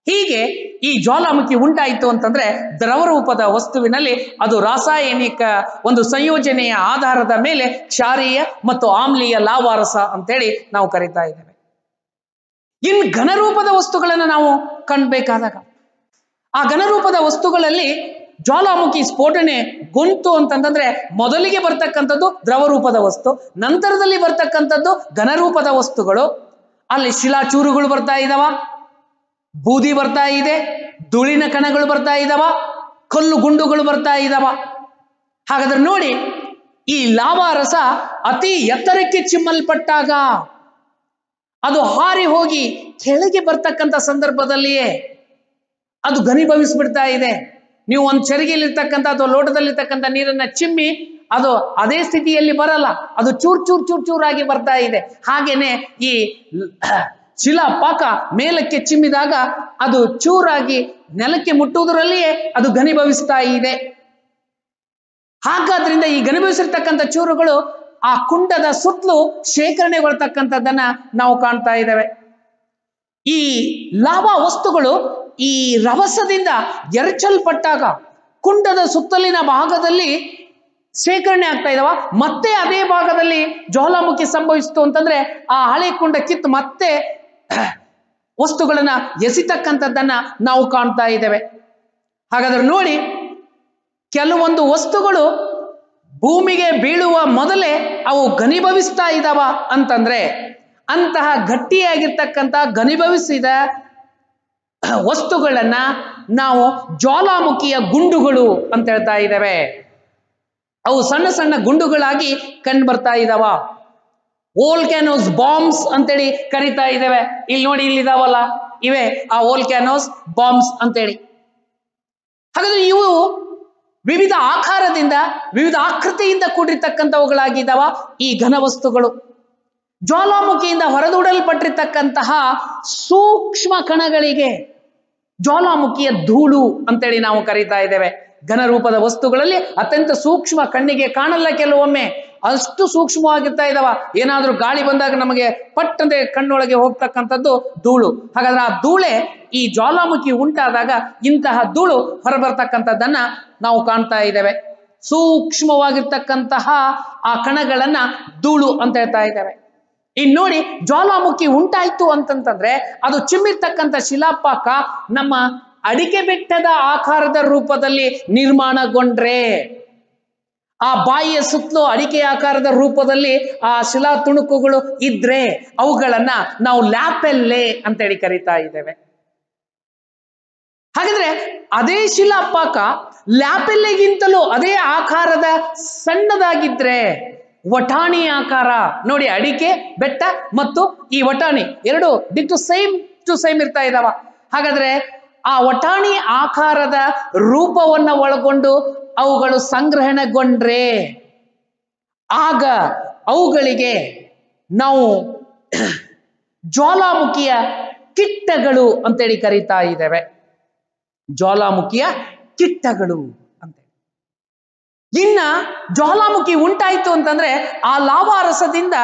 ಹೀಗೆ ಈ ಜ್ವಾಲಾಮುಖಿ ಉಂಟಾಯಿತು ಅಂತಂದ್ರೆ ದ್ರವರೂಪದ ವಸ್ತುವಿನಲ್ಲಿ ಅದು ರಾಸಾಯನಿಕ ಒಂದು ಸಂಯೋಜನೆಯ ಆಧಾರದ ಮೇಲೆ ಕ್ಷಾರೀಯ ಮತ್ತು ಆಮ್ಲೀಯ ಲಾವಾರಸ ಅಂತೇಳಿ ನಾವು ಕರಿತಾ ಇದ್ದೇವೆ. ಇನ್ನು ಘನರೂಪದ ವಸ್ತುಗಳನ್ನು ನಾವು ಕಾಣಬೇಕಾದಾಗ ಆ ಘನರೂಪದ ವಸ್ತುಗಳಲ್ಲಿ ಜ್ವಾಲಾಮುಖಿ ಸ್ಫೋಟನೆ ಗೊಂತು ಅಂತಂದ್ರೆ ಮೊದಲಿಗೆ ಬರ್ತಕ್ಕಂಥದ್ದು ದ್ರವರೂಪದ ವಸ್ತು, ನಂತರದಲ್ಲಿ ಬರ್ತಕ್ಕಂಥದ್ದು ಘನರೂಪದ ವಸ್ತುಗಳು. ಅಲ್ಲಿ ಶಿಲಾಚೂರುಗಳು ಬರ್ತಾ ಇದಾವ, ಬೂದಿ ಬರ್ತಾ ಇದೆ, ಧೂಳಿನ ಕಣಗಳು ಬರ್ತಾ ಇದಾವ, ಕಲ್ಲು ಗುಂಡುಗಳು ಬರ್ತಾ ಇದಾವ. ಹಾಗಾದ್ರೆ ನೋಡಿ, ಈ ಲಾವಾರಸ ಅತಿ ಎತ್ತರಕ್ಕೆ ಚಿಮ್ಮಲ್ಪಟ್ಟಾಗ ಅದು ಹಾರಿ ಹೋಗಿ ಕೆಳಗೆ ಬರ್ತಕ್ಕಂಥ ಸಂದರ್ಭದಲ್ಲಿಯೇ ಅದು ಘನೀಭವಿಸ್ಬಿಡ್ತಾ ಇದೆ. ನೀವು ಒಂದು ಚರಿಗೆಯಲ್ಲಿರ್ತಕ್ಕಂಥ ಅಥವಾ ಲೋಟದಲ್ಲಿರ್ತಕ್ಕಂಥ ನೀರನ್ನ ಚಿಮ್ಮಿ ಅದು ಅದೇ ಸ್ಥಿತಿಯಲ್ಲಿ ಬರಲ್ಲ, ಅದು ಚೂರ್ ಚೂರ್ ಚೂರ್ ಚೂರಾಗಿ ಬರ್ತಾ ಇದೆ. ಹಾಗೇನೆ ಈ ಶಿಲಾ ಪಾಕ ಮೇಲಕ್ಕೆ ಚಿಮ್ಮಿದಾಗ ಅದು ಚೂರಾಗಿ ನೆಲಕ್ಕೆ ಮುಟ್ಟುವುದರಲ್ಲಿಯೇ ಅದು ಘನೀಭವಿಸ್ತಾ ಇದೆ. ಹಾಗಾದ್ರಿಂದ ಈ ಘನೀಭವಿಸಿರ್ತಕ್ಕಂಥ ಚೂರುಗಳು ಆ ಕುಂಡದ ಸುತ್ತಲೂ ಶೇಖರಣೆಗೊಳ್ತಕ್ಕಂಥದ್ದನ್ನ ನಾವು ಕಾಣ್ತಾ ಇದ್ದೇವೆ. ಈ ಲಾವಾ ವಸ್ತುಗಳು ಈ ರಭಸದಿಂದ ಎರಚಲ್ಪಟ್ಟಾಗ ಕುಂಡದ ಸುತ್ತಲಿನ ಭಾಗದಲ್ಲಿ ಶೇಖರಣೆ ಆಗ್ತಾ ಇದಾವ. ಮತ್ತೆ ಅದೇ ಭಾಗದಲ್ಲಿ ಜ್ವಾಲಾಮುಖಿ ಸಂಭವಿಸಿತು ಅಂತಂದ್ರೆ ಆ ಹಳೆ ಕುಂಡ ಕಿತ್ತು ಮತ್ತೆ ವಸ್ತುಗಳನ್ನ ಎಸಿತಕ್ಕಂಥದ್ದನ್ನ ನಾವು ಕಾಣ್ತಾ ಇದ್ದೇವೆ. ಹಾಗಾದ್ರೆ ನೋಡಿ, ಕೆಲವೊಂದು ವಸ್ತುಗಳು ಭೂಮಿಗೆ ಬೀಳುವ ಮೊದಲೇ ಅವು ಘನೀಭವಿಸ್ತಾ ಇದ್ದಾವ ಅಂತಂದ್ರೆ ಅಂತಹ ಗಟ್ಟಿಯಾಗಿರ್ತಕ್ಕಂಥ ಘನೀಭವಿಸಿದ ವಸ್ತುಗಳನ್ನ ನಾವು ಜ್ವಾಲಾಮುಖಿಯ ಗುಂಡುಗಳು ಅಂತ ಹೇಳ್ತಾ ಇದ್ದೇವೆ. ಅವು ಸಣ್ಣ ಸಣ್ಣ ಗುಂಡುಗಳಾಗಿ ಕಂಡು ಬರ್ತಾ ಇದಾವ. ವೋಲ್ಕ್ಯಾನೋಸ್ ಬಾಂಬ್ಸ್ ಅಂತೇಳಿ ಕರಿತಾ ಇದ್ದೇವೆ. ಇಲ್ಲಿ ನೋಡಿ, ಇಲ್ಲಿದಾವಲ್ಲ, ಇವೆ ಆ ವೋಲ್ಕ್ಯಾನೋಸ್ ಬಾಂಬ್ಸ್ ಅಂತೇಳಿ. ಹಾಗಾದ್ರೆ ಇವು ವಿವಿಧ ಆಕಾರದಿಂದ ವಿವಿಧ ಆಕೃತಿಯಿಂದ ಕೂಡಿರ್ತಕ್ಕಂಥವುಗಳಾಗಿದ್ದಾವ ಈ ಘನ ವಸ್ತುಗಳು. ಜ್ವಾಲಾಮುಖಿಯಿಂದ ಹೊರದೂಡಲ್ಪಟ್ಟಿರ್ತಕ್ಕಂತಹ ಸೂಕ್ಷ್ಮ ಕಣಗಳಿಗೆ ಜ್ವಾಲಾಮುಖಿಯ ಧೂಳು ಅಂತೇಳಿ ನಾವು ಕರೀತಾ ಇದ್ದೇವೆ. ಘನರೂಪದ ವಸ್ತುಗಳಲ್ಲಿ ಅತ್ಯಂತ ಸೂಕ್ಷ್ಮ, ಕಣ್ಣಿಗೆ ಕಾಣಲ್ಲ ಕೆಲವೊಮ್ಮೆ, ಅಷ್ಟು ಸೂಕ್ಷ್ಮವಾಗಿರ್ತಾ ಇದಾವ. ಏನಾದ್ರೂ ಗಾಳಿ ಬಂದಾಗ ನಮಗೆ ಪಟ್ಟಂತೆ ಕಣ್ಣೊಳಗೆ ಹೋಗ್ತಕ್ಕಂಥದ್ದು ಧೂಳು. ಹಾಗಾದ್ರೆ ಆ ಧೂಳೆ ಈ ಜ್ವಾಲಾಮುಖಿ ಉಂಟಾದಾಗ ಇಂತಹ ಧೂಳು ಹೊರಬರ್ತಕ್ಕಂಥದ್ದನ್ನ ನಾವು ಕಾಣ್ತಾ ಇದ್ದೇವೆ. ಸೂಕ್ಷ್ಮವಾಗಿರ್ತಕ್ಕಂತಹ ಆ ಕಣಗಳನ್ನ ಧೂಳು ಅಂತ ಹೇಳ್ತಾ ಇದ್ದೇವೆ. ಇನ್ನು ನೋಡಿ, ಜ್ವಾಲಾಮುಖಿ ಉಂಟಾಯ್ತು ಅಂತಂತಂದ್ರೆ ಅದು ಚಿಮ್ಮಿರ್ತಕ್ಕಂಥ ಶಿಲಾಪಾಕ ನಮ್ಮ ಅಡಿಕೆ ಬೆಟ್ಟದ ಆಕಾರದ ರೂಪದಲ್ಲಿ ನಿರ್ಮಾಣಗೊಂಡ್ರೆ, ಆ ಬಾಯಿಯ ಸುತ್ತಲೂ ಅಡಿಕೆ ಆಕಾರದ ರೂಪದಲ್ಲಿ ಆ ಶಿಲಾ ತುಣುಕುಗಳು ಇದ್ರೆ ಅವುಗಳನ್ನ ನಾವು ಲ್ಯಾಪೆಲ್ಲೆ ಅಂತೇಳಿ ಕರಿತಾ ಇದ್ದೇವೆ. ಹಾಗಾದ್ರೆ ಅದೇ ಶಿಲಾಪಾಕ ಲ್ಯಾಪೆಲ್ಲೆಗಿಂತಲೂ ಅದೇ ಆಕಾರದ ಸಣ್ಣದಾಗಿದ್ರೆ ವಟಾಣಿ ಆಕಾರ ನೋಡಿ, ಅಡಿಕೆ ಬೆಟ್ಟ ಮತ್ತು ಈ ವಟಾಣಿ ಎರಡು ಡಿಟ್ಟು ಸೇಮ್ ಟು ಸೇಮ್ ಇರ್ತಾ ಇದಾವ. ಹಾಗಾದ್ರೆ ಆ ವಟಾಣಿ ಆಕಾರದ ರೂಪವನ್ನ ಒಳಗೊಂಡು ಅವುಗಳು ಸಂಗ್ರಹಣೆಗೊಂಡ್ರೆ ಆಗ ಅವುಗಳಿಗೆ ನಾವು ಜ್ವಾಲಾಮುಖಿಯ ಕಿಟ್ಟಗಳು ಅಂತೇಳಿ ಕರೀತಾ ಇದ್ದೇವೆ. ಜ್ವಾಲಾಮುಖಿಯ ಕಿಟ್ಟಗಳು ಅಂತ. ಇನ್ನ ಜ್ವಾಲಾಮುಖಿ ಉಂಟಾಯಿತು ಅಂತಂದ್ರೆ ಆ ಲಾವಾರಸದಿಂದ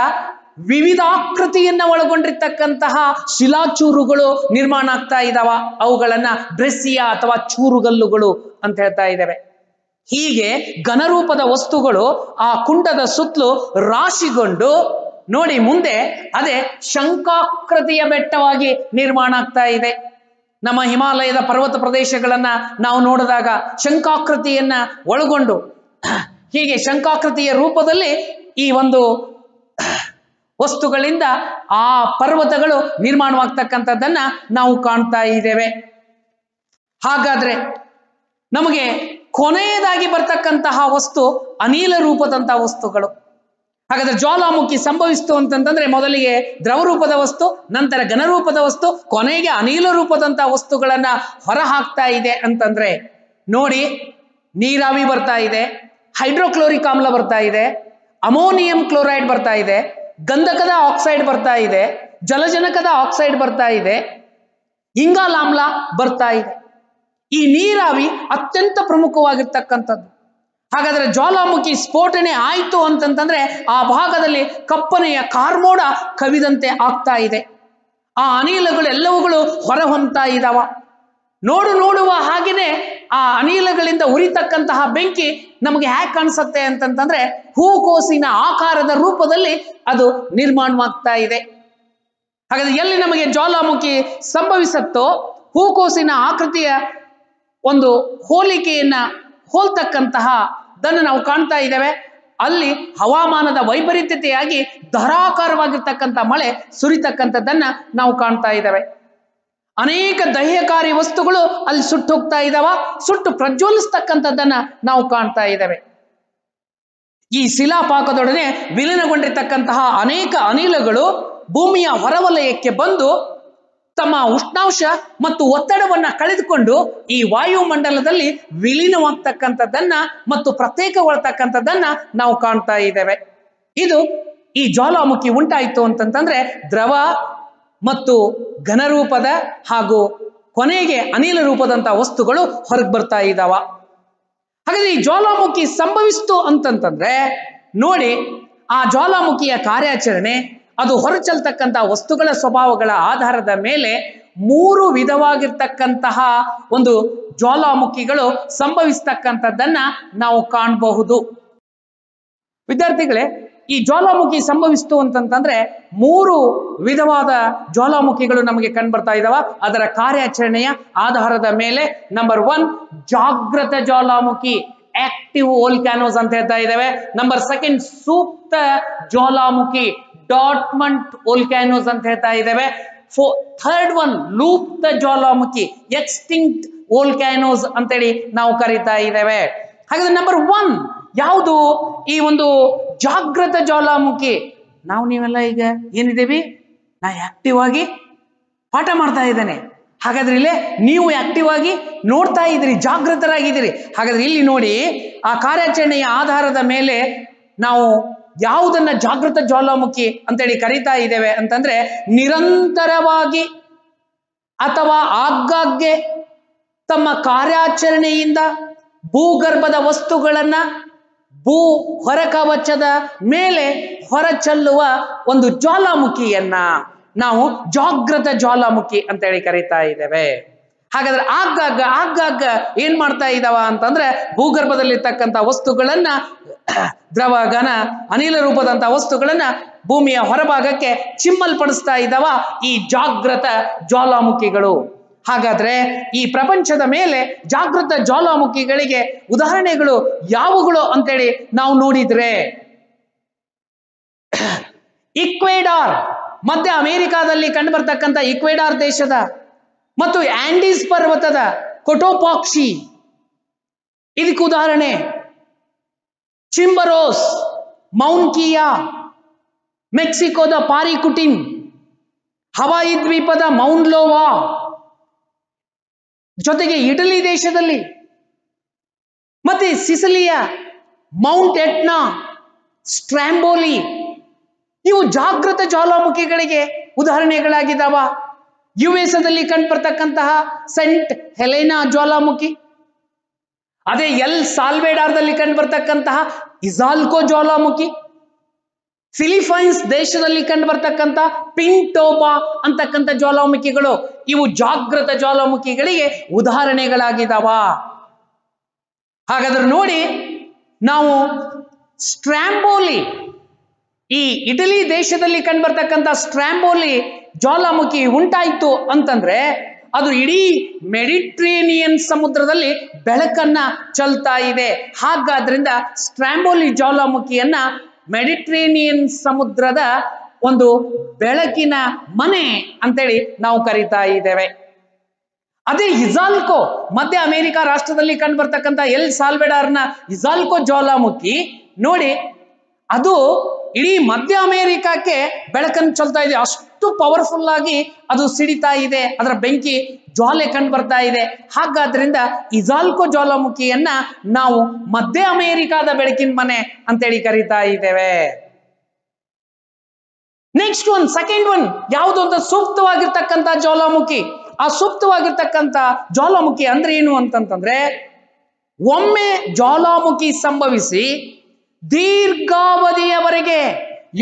ವಿವಿಧಾಕೃತಿಯನ್ನ ಒಳಗೊಂಡಿರ್ತಕ್ಕಂತಹ ಶಿಲಾಚೂರುಗಳು ನಿರ್ಮಾಣ ಆಗ್ತಾ ಇದಾವ. ಅವುಗಳನ್ನ ಬ್ರೆಸಿಯಾ ಅಥವಾ ಚೂರುಗಲ್ಲುಗಳು ಅಂತ ಹೇಳ್ತಾ ಇದ್ದೇವೆ. ಹೀಗೆ ಘನರೂಪದ ವಸ್ತುಗಳು ಆ ಕುಂಡದ ಸುತ್ತಲೂ ರಾಶಿಗೊಂಡು ನೋಡಿ ಮುಂದೆ ಅದೇ ಶಂಖಾಕೃತಿಯ ಬೆಟ್ಟವಾಗಿ ನಿರ್ಮಾಣ ಆಗ್ತಾ ಇದೆ. ನಮ್ಮ ಹಿಮಾಲಯದ ಪರ್ವತ ಪ್ರದೇಶಗಳನ್ನ ನಾವು ನೋಡಿದಾಗ ಶಂಖಾಕೃತಿಯನ್ನ ಒಳಗೊಂಡು ಹೀಗೆ ಶಂಖಾಕೃತಿಯ ರೂಪದಲ್ಲಿ ಈ ಒಂದು ವಸ್ತುಗಳಿಂದ ಆ ಪರ್ವತಗಳು ನಿರ್ಮಾಣವಾಗ್ತಕ್ಕಂಥದ್ದನ್ನ ನಾವು ಕಾಣ್ತಾ ಇದ್ದೇವೆ. ಹಾಗಾದ್ರೆ ನಮಗೆ ಕೊನೆಯದಾಗಿ ಬರ್ತಕ್ಕಂತಹ ವಸ್ತು ಅನಿಲ ರೂಪದಂತಹ ವಸ್ತುಗಳು. ಹಾಗಾದ್ರೆ ಜ್ವಾಲಾಮುಖಿ ಸಂಭವಿಸ್ತು ಅಂತಂತಂದ್ರೆ ಮೊದಲಿಗೆ ದ್ರವ ರೂಪದ ವಸ್ತು, ನಂತರ ಘನರೂಪದ ವಸ್ತು, ಕೊನೆಗೆ ಅನಿಲ ರೂಪದಂತಹ ವಸ್ತುಗಳನ್ನ ಹೊರ ಹಾಕ್ತಾ ಇದೆ ಅಂತಂದ್ರೆ ನೋಡಿ, ನೀರಾವಿ ಬರ್ತಾ ಇದೆ, ಹೈಡ್ರೋಕ್ಲೋರಿಕ್ ಆಮ್ಲ ಬರ್ತಾ ಇದೆ, ಅಮೋನಿಯಂ ಕ್ಲೋರೈಡ್ ಬರ್ತಾ ಇದೆ, ಗಂಧಕದ ಆಕ್ಸೈಡ್ ಬರ್ತಾ ಇದೆ, ಜಲಜನಕದ ಆಕ್ಸೈಡ್ ಬರ್ತಾ ಇದೆ, ಇಂಗಾಲಾಮ್ಲ ಬರ್ತಾ ಇದೆ. ಈ ನೀರಾವಿ ಅತ್ಯಂತ ಪ್ರಮುಖವಾಗಿರ್ತಕ್ಕಂಥದ್ದು. ಹಾಗಾದ್ರೆ ಜ್ವಾಲಾಮುಖಿ ಸ್ಫೋಟನೆ ಆಯ್ತು ಅಂತಂತಂದ್ರೆ ಆ ಭಾಗದಲ್ಲಿ ಕಪ್ಪನೆಯ ಕಾರ್ಮೋಡ ಕವಿದಂತೆ ಆಗ್ತಾ ಇದೆ. ಆ ಅನಿಲಗಳು ಎಲ್ಲವುಗಳು ಹೊರ ಹೊಮ್ತಾ ಇದ್ದಾವ. ನೋಡುವ ಹಾಗೆನೆ ಆ ಅನಿಲಗಳಿಂದ ಉರಿತಕ್ಕಂತಹ ಬೆಂಕಿ ನಮಗೆ ಹೇಗೆ ಕಾಣಿಸುತ್ತೆ ಅಂತಂತಂದ್ರೆ ಹೂಕೋಸಿನ ಆಕಾರದ ರೂಪದಲ್ಲಿ ಅದು ನಿರ್ಮಾಣವಾಗ್ತಾ ಇದೆ. ಹಾಗಾದ್ರೆ ಎಲ್ಲಿ ನಮಗೆ ಜ್ವಾಲಾಮುಖಿ ಸಂಭವಿಸುತ್ತೋ ಹೂಕೋಸಿನ ಆಕೃತಿಯ ಒಂದು ಹೋಲಿಕೆಯನ್ನ ಹೋಲ್ತಕ್ಕಂತಹ ದನ್ನು ನಾವು ಕಾಣ್ತಾ ಇದ್ದೇವೆ. ಅಲ್ಲಿ ಹವಾಮಾನದ ವೈಪರೀತ್ಯತೆಯಾಗಿ ಧಾರಾಕಾರವಾಗಿರ್ತಕ್ಕಂಥ ಮಳೆ ಸುರಿತಕ್ಕಂಥದ್ದನ್ನ ನಾವು ಕಾಣ್ತಾ ಇದ್ದೇವೆ. ಅನೇಕ ದಹ್ಯಕಾರಿ ವಸ್ತುಗಳು ಅಲ್ಲಿ ಸುಟ್ಟು ಹೋಗ್ತಾ ಇದ್ದಾವ, ಸುಟ್ಟು ಪ್ರಜ್ವಲಿಸ್ತಕ್ಕಂಥದ್ದನ್ನ ನಾವು ಕಾಣ್ತಾ ಇದ್ದೇವೆ. ಈ ಶಿಲಾಪಾಕದೊಡನೆ ವಿಲೀನಗೊಂಡಿರ್ತಕ್ಕಂತಹ ಅನೇಕ ಅನಿಲಗಳು ಭೂಮಿಯ ಹೊರವಲಯಕ್ಕೆ ಬಂದು ತಮ್ಮ ಉಷ್ಣಾಂಶ ಮತ್ತು ಒತ್ತಡವನ್ನ ಕಳೆದುಕೊಂಡು ಈ ವಾಯುಮಂಡಲದಲ್ಲಿ ವಿಲೀನವಾಗ್ತಕ್ಕಂಥದ್ದನ್ನ ಮತ್ತು ಪ್ರತ್ಯೇಕಗೊಳ್ತಕ್ಕಂಥದ್ದನ್ನ ನಾವು ಕಾಣ್ತಾ ಇದ್ದೇವೆ. ಇದು ಈ ಜ್ವಾಲಾಮುಖಿ ಉಂಟಾಯಿತು ಅಂತಂತಂದ್ರೆ ದ್ರವ ಮತ್ತು ಘನರೂಪದ ಹಾಗೂ ಕೊನೆಗೆ ಅನಿಲ ರೂಪದಂತ ವಸ್ತುಗಳು ಹೊರಗೆ ಬರ್ತಾ ಇದ್ದಾವ. ಹಾಗಾದ್ರೆ ಈ ಜ್ವಾಲಾಮುಖಿ ಸಂಭವಿಸ್ತು ಅಂತಂತಂದ್ರೆ ನೋಡಿ, ಆ ಜ್ವಾಲಾಮುಖಿಯ ಕಾರ್ಯಾಚರಣೆ ಅದು ಹೊರಚಲ್ತಕ್ಕಂಥ ವಸ್ತುಗಳ ಸ್ವಭಾವಗಳ ಆಧಾರದ ಮೇಲೆ 3 ವಿಧವಾಗಿರ್ತಕ್ಕಂತಹ ಒಂದು ಜ್ವಾಲಾಮುಖಿಗಳು ಸಂಭವಿಸ್ತಕ್ಕಂಥದ್ದನ್ನ ನಾವು ಕಾಣಬಹುದು. ವಿದ್ಯಾರ್ಥಿಗಳೇ, ಈ ಜ್ವಾಲಾಮುಖಿ ಸಂಭವಿಸ್ತು ಅಂತಂತಂದ್ರೆ 3 ವಿಧವಾದ ಜ್ವಾಲಾಮುಖಿಗಳು ನಮಗೆ ಕಂಡುಬರ್ತಾ ಇದಾವ. ಅದರ ಕಾರ್ಯಾಚರಣೆಯ ಆಧಾರದ ಮೇಲೆ ನಂಬರ್ 1 ಜಾಗೃತ ಜ್ವಾಲಾಮುಖಿ, ಆಕ್ಟಿವ್ ವೋಲ್ಕ್ಯಾನೋಸ್ ಅಂತ ಹೇಳ್ತಾ ಇದ್ದೇವೆ. ನಂಬರ್ 2 ಸೂಕ್ತ ಜ್ವಾಲಾಮುಖಿ, ಡಾರ್ಮಂಟ್ ವೋಲ್ಕ್ಯಾನೋಸ್ ಅಂತ ಹೇಳ್ತಾ ಇದ್ದೇವೆ. 3rd one ಲೂಪ್ತ ಜ್ವಾಲಾಮುಖಿ, ಎಕ್ಸ್ಟಿಂಕ್ಟ್ ವೋಲ್ಕ್ಯಾನೋಸ್ ಅಂತೇಳಿ ನಾವು ಕರೀತಾ ಇದ್ದೇವೆ. ಹಾಗಾದ್ರೆ ನಂಬರ್ 1 ಯಾವುದು? ಈ ಒಂದು ಜಾಗೃತ ಜ್ವಾಲಾಮುಖಿ. ನೀವೆಲ್ಲ ಈಗ ಏನಿದ್ದೀವಿ, ನಾ ಆಕ್ಟಿವ್ ಆಗಿ ಪಾಠ ಮಾಡ್ತಾ ಇದ್ದೇನೆ. ಹಾಗಾದ್ರೆ ಇಲ್ಲೇ ನೀವು ಆಕ್ಟಿವ್ ಆಗಿ ನೋಡ್ತಾ ಇದ್ದೀರಿ, ಜಾಗೃತರಾಗಿದ್ದೀರಿ. ಹಾಗಾದ್ರೆ ಇಲ್ಲಿ ನೋಡಿ, ಆ ಕಾರ್ಯಾಚರಣೆಯ ಆಧಾರದ ಮೇಲೆ ನಾವು ಯಾವುದನ್ನ ಜಾಗೃತ ಜ್ವಾಲಾಮುಖಿ ಅಂತೇಳಿ ಕರೀತಾ ಇದ್ದೇವೆ ಅಂತಂದ್ರೆ ನಿರಂತರವಾಗಿ ಅಥವಾ ಆಗಾಗ್ಗೆ ತಮ್ಮ ಕಾರ್ಯಾಚರಣೆಯಿಂದ ಭೂಗರ್ಭದ ವಸ್ತುಗಳನ್ನ ಭೂ ಹೊರಕವಚದ ಮೇಲೆ ಹೊರಚೆಲ್ಲುವ ಒಂದು ಜ್ವಾಲಾಮುಖಿಯನ್ನ ನಾವು ಜಾಗೃತ ಜ್ವಾಲಾಮುಖಿ ಅಂತೇಳಿ ಕರೀತಾ ಇದ್ದೇವೆ. ಹಾಗಾದ್ರೆ ಆಗಾಗ ಏನ್ ಮಾಡ್ತಾ ಇದ್ದಾವ ಅಂತಂದ್ರೆ ಭೂಗರ್ಭದಲ್ಲಿರ್ತಕ್ಕಂಥ ವಸ್ತುಗಳನ್ನ, ದ್ರವ ಘನ ಅನಿಲ ರೂಪದಂತ ವಸ್ತುಗಳನ್ನ ಭೂಮಿಯ ಹೊರಭಾಗಕ್ಕೆ ಚಿಮ್ಮಲ್ಪಡಿಸ್ತಾ ಇದ್ದಾವ ಈ ಜಾಗೃತ ಜ್ವಾಲಾಮುಖಿಗಳು. ಹಾಗಾದ್ರೆ ಈ ಪ್ರಪಂಚದ ಮೇಲೆ ಜಾಗೃತ ಜ್ವಾಲಾಮುಖಿಗಳಿಗೆ ಉದಾಹರಣೆಗಳು ಯಾವುಗಳು ಅಂತೇಳಿ ನಾವು ನೋಡಿದ್ರೆ, ಈಕ್ವೆಡಾರ್, ಮಧ್ಯ ಅಮೆರಿಕಾದಲ್ಲಿ ಕಂಡು ಬರ್ತಕ್ಕಂಥ ಈಕ್ವೆಡಾರ್ ದೇಶದ ಮತ್ತು ಆಂಡೀಸ್ ಪರ್ವತದ ಕೊಟೋಪಾಕ್ಷಿ ಇದಕ್ಕೆ ಉದಾಹರಣೆ. ಚಿಂಬರೋಸ್, ಮೌಂಟ್ ಕಿಯಾ, ಮೆಕ್ಸಿಕೋದ ಪಾರಿಕುಟಿನ್, ಹವಾಯಿ ದ್ವೀಪದ ಮೌಂಟ್ ಲೋವಾ, ಜೊತೆಗೆ ಇಟಲಿ ದೇಶದಲ್ಲಿ ಮತ್ತೆ ಸಿಸಿಲಿಯ ಮೌಂಟ್ ಎಟ್ನಾ, ಸ್ಟ್ರಾಂಬೋಲಿ, ಇವು ಜಾಗೃತ ಜ್ವಾಲಾಮುಖಿಗಳಿಗೆ ಉದಾಹರಣೆಗಳಾಗಿದ್ದಾವ. ಯುಎಸ್ಎದಲ್ಲಿ ಕಂಡುಬರ್ತಕ್ಕಂತಹ ಸೆಂಟ್ ಹೆಲೆನಾ ಜ್ವಾಲಾಮುಖಿ, ಅದೇ ಎಲ್ ಸಾಲ್ವೇಡಾರ್ದಲ್ಲಿ ಕಂಡುಬರ್ತಕ್ಕಂತಹ ಇಜಾಲ್ಕೋ ಜ್ವಾಲಾಮುಖಿ, ಫಿಲಿಪೈನ್ಸ್ ದೇಶದಲ್ಲಿ ಕಂಡುಬರ್ತಕ್ಕಂಥ ಪಿಂಟೋಬಾ ಅಂತಕ್ಕಂಥ ಜ್ವಾಲಾಮುಖಿಗಳು ಇವು ಜಾಗೃತ ಜ್ವಾಲಾಮುಖಿಗಳಿಗೆ ಉದಾಹರಣೆಗಳಾಗಿದ್ದಾವ. ಹಾಗಾದ್ರೆ ನೋಡಿ, ನಾವು ಸ್ಟ್ರಾಂಬೋಲಿ, ಈ ಇಟಲಿ ದೇಶದಲ್ಲಿ ಕಂಡುಬರ್ತಕ್ಕಂಥ ಸ್ಟ್ರಾಂಬೋಲಿ ಜ್ವಾಲಾಮುಖಿ ಉಂಟಾಯಿತು ಅಂತಂದ್ರೆ ಅದು ಇಡೀ ಮೆಡಿಟ್ರೇನಿಯನ್ ಸಮುದ್ರದಲ್ಲಿ ಬೆಳಕನ್ನ ಚೆಲ್ತಾ ಇದೆ. ಹಾಗಾದ್ರಿಂದ ಸ್ಟ್ರಾಂಬೋಲಿ ಜ್ವಾಲಾಮುಖಿಯನ್ನ ಮೆಡಿಟ್ರೇನಿಯನ್ ಸಮುದ್ರದ ಒಂದು ಬೆಳಕಿನ ಮನೆ ಅಂತೇಳಿ ನಾವು ಕರೀತಾ ಇದ್ದೇವೆ. ಅದೇ ಇಜಾಲ್ಕೋ, ಮಧ್ಯ ಅಮೆರಿಕ ರಾಷ್ಟ್ರದಲ್ಲಿ ಕಂಡು ಬರ್ತಕ್ಕಂಥ ಎಲ್ ಸಾಲ್ವೆಡಾರ್ನ ಇಜಾಲ್ಕೋ ಜ್ವಾಲಾಮುಖಿ ನೋಡಿ, ಅದು ಇಡೀ ಮಧ್ಯ ಅಮೆರಿಕಕ್ಕೆ ಬೆಳಕನ್ನು ಚೆಲ್ತಾ ಇದೆ. ಅಷ್ಟು ಪವರ್ಫುಲ್ ಆಗಿ ಅದು ಸಿಡಿತಾ ಇದೆ, ಅದರ ಬೆಂಕಿ ಜ್ವಾಲೆ ಕಂಡು ಬರ್ತಾ ಇದೆ. ಹಾಗಾದ್ರಿಂದ ಇಜಾಲ್ಕೋ ಜ್ವಾಲಾಮುಖಿಯನ್ನ ನಾವು ಮಧ್ಯ ಅಮೆರಿಕಾದ ಬೆಳಕಿನ ಮನೆ ಅಂತೇಳಿ ಕರೀತಾ ಇದ್ದೇವೆ. ನೆಕ್ಸ್ಟ್ ಒನ್, ಸೆಕೆಂಡ್ ಒನ್ ಯಾವುದು ಅಂತ ಸೂಕ್ತವಾಗಿರ್ತಕ್ಕಂಥ ಜ್ವಾಲಾಮುಖಿ. ಆ ಸೂಕ್ತವಾಗಿರ್ತಕ್ಕಂಥ ಜ್ವಾಲಾಮುಖಿ ಅಂದ್ರೆ ಏನು ಅಂತಂತಂದ್ರೆ ಒಮ್ಮೆ ಜ್ವಾಲಾಮುಖಿ ಸಂಭವಿಸಿ ದೀರ್ಘಾವಧಿಯವರೆಗೆ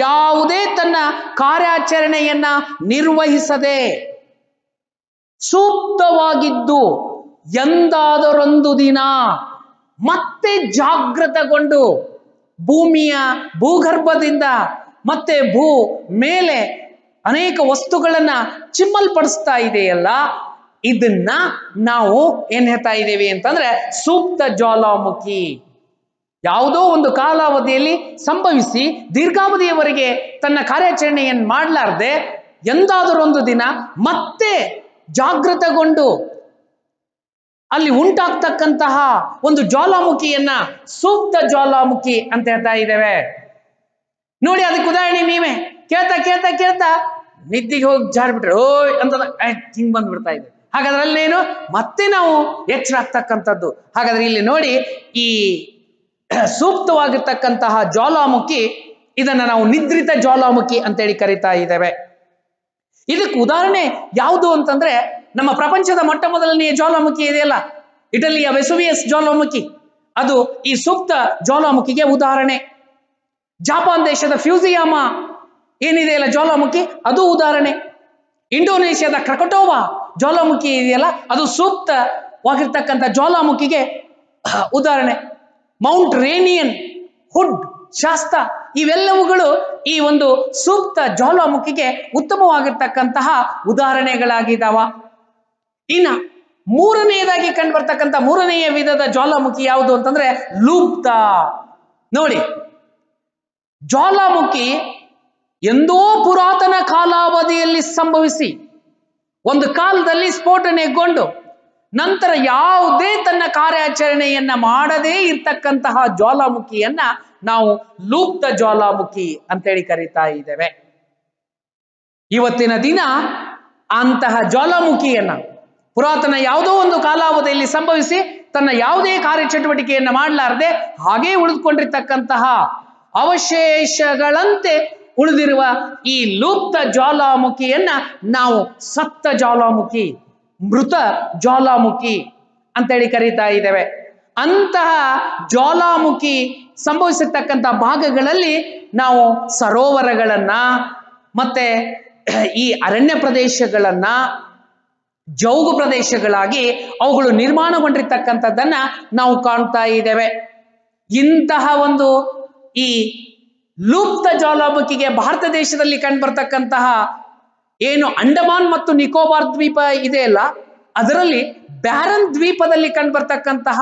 ಯಾವುದೇ ತನ್ನ ಕಾರ್ಯಾಚರಣೆಯನ್ನ ನಿರ್ವಹಿಸದೆ ಸೂಕ್ತವಾಗಿದ್ದು ಎಂದಾದರೊಂದು ದಿನ ಮತ್ತೆ ಜಾಗೃತಗೊಂಡು ಭೂಮಿಯ ಭೂಗರ್ಭದಿಂದ ಮತ್ತೆ ಮೇಲೆ ಅನೇಕ ವಸ್ತುಗಳನ್ನ ಚಿಮ್ಮಲ್ಪಡಿಸ್ತಾ ಇದೆಯಲ್ಲ, ಇದನ್ನ ನಾವು ಏನ್ ಹೇಳ್ತಾ ಇದ್ದೇವೆ ಅಂತಂದ್ರೆ ಸೂಕ್ತ ಜ್ವಾಲಾಮುಖಿ. ಯಾವುದೋ ಒಂದು ಕಾಲಾವಧಿಯಲ್ಲಿ ಸಂಭವಿಸಿ ದೀರ್ಘಾವಧಿಯವರೆಗೆ ತನ್ನ ಕಾರ್ಯಾಚರಣೆಯನ್ನು ಮಾಡಲಾರ್ದೆ ಎಂದಾದರೊಂದು ದಿನ ಮತ್ತೆ ಜಾಗೃತಗೊಂಡು ಅಲ್ಲಿ ಉಂಟಾಗ್ತಕ್ಕಂತಹ ಒಂದು ಜ್ವಾಲಾಮುಖಿಯನ್ನ ಸೂಕ್ತ ಜ್ವಾಲಾಮುಖಿ ಅಂತ ಹೇಳ್ತಾ ಇದ್ದೇವೆ. ನೋಡಿ, ಅದಕ್ಕೆ ಉದಾಹರಣೆ ನೀವೇ ಕೇಳ್ತಾ ನಿದ್ದಿಗೆ ಹೋಗಿ ಜಾರ್ಬಿಟ್ರೆ ಓಯ್ ಅಂತ ಹಿಂಗ್ ಬಂದ್ಬಿಡ್ತಾ ಇದೆ. ಹಾಗಾದ್ರೆ ಅಲ್ಲೇನು ಮತ್ತೆ ನಾವು ಎಚ್ಚರ ಆಗ್ತಕ್ಕಂಥದ್ದು. ಹಾಗಾದ್ರೆ ಇಲ್ಲಿ ನೋಡಿ, ಈ ಸೂಕ್ತವಾಗಿರ್ತಕ್ಕಂತಹ ಜ್ವಾಲಾಮುಖಿ, ಇದನ್ನ ನಾವು ನಿದ್ರಿತ ಜ್ವಾಲಾಮುಖಿ ಅಂತೇಳಿ ಕರಿತಾ ಇದ್ದೇವೆ. ಇದಕ್ಕೆ ಉದಾಹರಣೆ ಯಾವುದು ಅಂತಂದ್ರೆ ನಮ್ಮ ಪ್ರಪಂಚದ ಮೊಟ್ಟ ಮೊದಲನೆಯ ಜ್ವಾಲಾಮುಖಿ ಇದೆಯಲ್ಲ, ಇಟಲಿಯ ವೆಸುವಿಯಸ್ ಜ್ವಾಲಾಮುಖಿ, ಅದು ಈ ಸೂಕ್ತ ಜ್ವಾಲಾಮುಖಿಗೆ ಉದಾಹರಣೆ. ಜಪಾನ್ ದೇಶದ ಫ್ಯೂಜಿಯಾಮ ಏನಿದೆಯಲ್ಲ ಜ್ವಾಲಾಮುಖಿ, ಅದು ಉದಾಹರಣೆ. ಇಂಡೋನೇಷ್ಯಾದ ಕ್ರಕಟೋವಾ ಜ್ವಾಲಾಮುಖಿ ಇದೆಯಲ್ಲ, ಅದು ಸೂಕ್ತವಾಗಿರ್ತಕ್ಕಂಥ ಜ್ವಾಲಾಮುಖಿಗೆ ಉದಾಹರಣೆ. ಮೌಂಟ್ ರೇನಿಯನ್, ಹುಡ್, ಶಾಸ್ತ ಇವೆಲ್ಲವುಗಳು ಈ ಒಂದು ಸೂಕ್ತ ಜ್ವಾಲಾಮುಖಿಗೆ ಉತ್ತಮವಾಗಿರ್ತಕ್ಕಂತಹ ಉದಾಹರಣೆಗಳಾಗಿದ್ದಾವ. ಇನ್ನ ಮೂರನೆಯದಾಗಿ ಕಂಡು ಬರ್ತಕ್ಕಂಥ ಮೂರನೆಯ ವಿಧದ ಜ್ವಾಲಾಮುಖಿ ಯಾವುದು ಅಂತಂದ್ರೆ ಲೂಪ್ತ. ನೋಡಿ, ಜ್ವಾಲಾಮುಖಿ ಎಂದೋ ಪುರಾತನ ಕಾಲಾವಧಿಯಲ್ಲಿ ಸಂಭವಿಸಿ ಒಂದು ಕಾಲದಲ್ಲಿ ಸ್ಫೋಟನೆಗೊಂಡು ನಂತರ ಯಾವುದೇ ತನ್ನ ಕಾರ್ಯಾಚರಣೆಯನ್ನ ಮಾಡದೇ ಇರ್ತಕ್ಕಂತಹ ಜ್ವಾಲಾಮುಖಿಯನ್ನ ನಾವು ಲೂಪ್ತ ಜ್ವಾಲಾಮುಖಿ ಅಂತೇಳಿ ಕರೀತಾ ಇದ್ದೇವೆ. ಇವತ್ತಿನ ದಿನ ಅಂತಹ ಜ್ವಾಲಾಮುಖಿಯನ್ನ ಪುರಾತನ ಯಾವುದೋ ಒಂದು ಕಾಲಾವಧಿಯಲ್ಲಿ ಸಂಭವಿಸಿ ತನ್ನ ಯಾವುದೇ ಕಾರ್ಯಚಟುವಟಿಕೆಯನ್ನ ಮಾಡಲಾರದೆ ಹಾಗೇ ಉಳಿದುಕೊಂಡಿರ್ತಕ್ಕಂತಹ ಅವಶೇಷಗಳಂತೆ ಉಳಿದಿರುವ ಈ ಲೂಪ್ತ ಜ್ವಾಲಾಮುಖಿಯನ್ನ ನಾವು ಸತ್ತ ಜ್ವಾಲಾಮುಖಿ, ಮೃತ ಜ್ವಾಲಾಮುಖಿ ಅಂತೇಳಿ ಕರೀತಾ ಇದ್ದೇವೆ. ಅಂತಹ ಜ್ವಾಲಾಮುಖಿ ಸಂಭವಿಸಿರ್ತಕ್ಕಂಥ ಭಾಗಗಳಲ್ಲಿ ನಾವು ಸರೋವರಗಳನ್ನ ಮತ್ತೆ ಈ ಅರಣ್ಯ ಪ್ರದೇಶಗಳನ್ನ ಜೌಗು ಪ್ರದೇಶಗಳಾಗಿ ಅವುಗಳು ನಿರ್ಮಾಣಗೊಂಡಿರ್ತಕ್ಕಂಥದ್ದನ್ನ ನಾವು ಕಾಣ್ತಾ ಇದ್ದೇವೆ. ಇಂತಹ ಒಂದು ಈ ಲೂಪ್ತ ಜ್ವಾಲಾಮುಖಿಗೆ ಭಾರತ ದೇಶದಲ್ಲಿ ಕಂಡು ಬರ್ತಕ್ಕಂತಹ ಏನು ಅಂಡಮಾನ್ ಮತ್ತು ನಿಕೋಬಾರ್ ದ್ವೀಪ ಇದೆಯಲ್ಲ, ಅದರಲ್ಲಿ ಬ್ಯಾರನ್ ದ್ವೀಪದಲ್ಲಿ ಕಂಡು ಬರ್ತಕ್ಕಂತಹ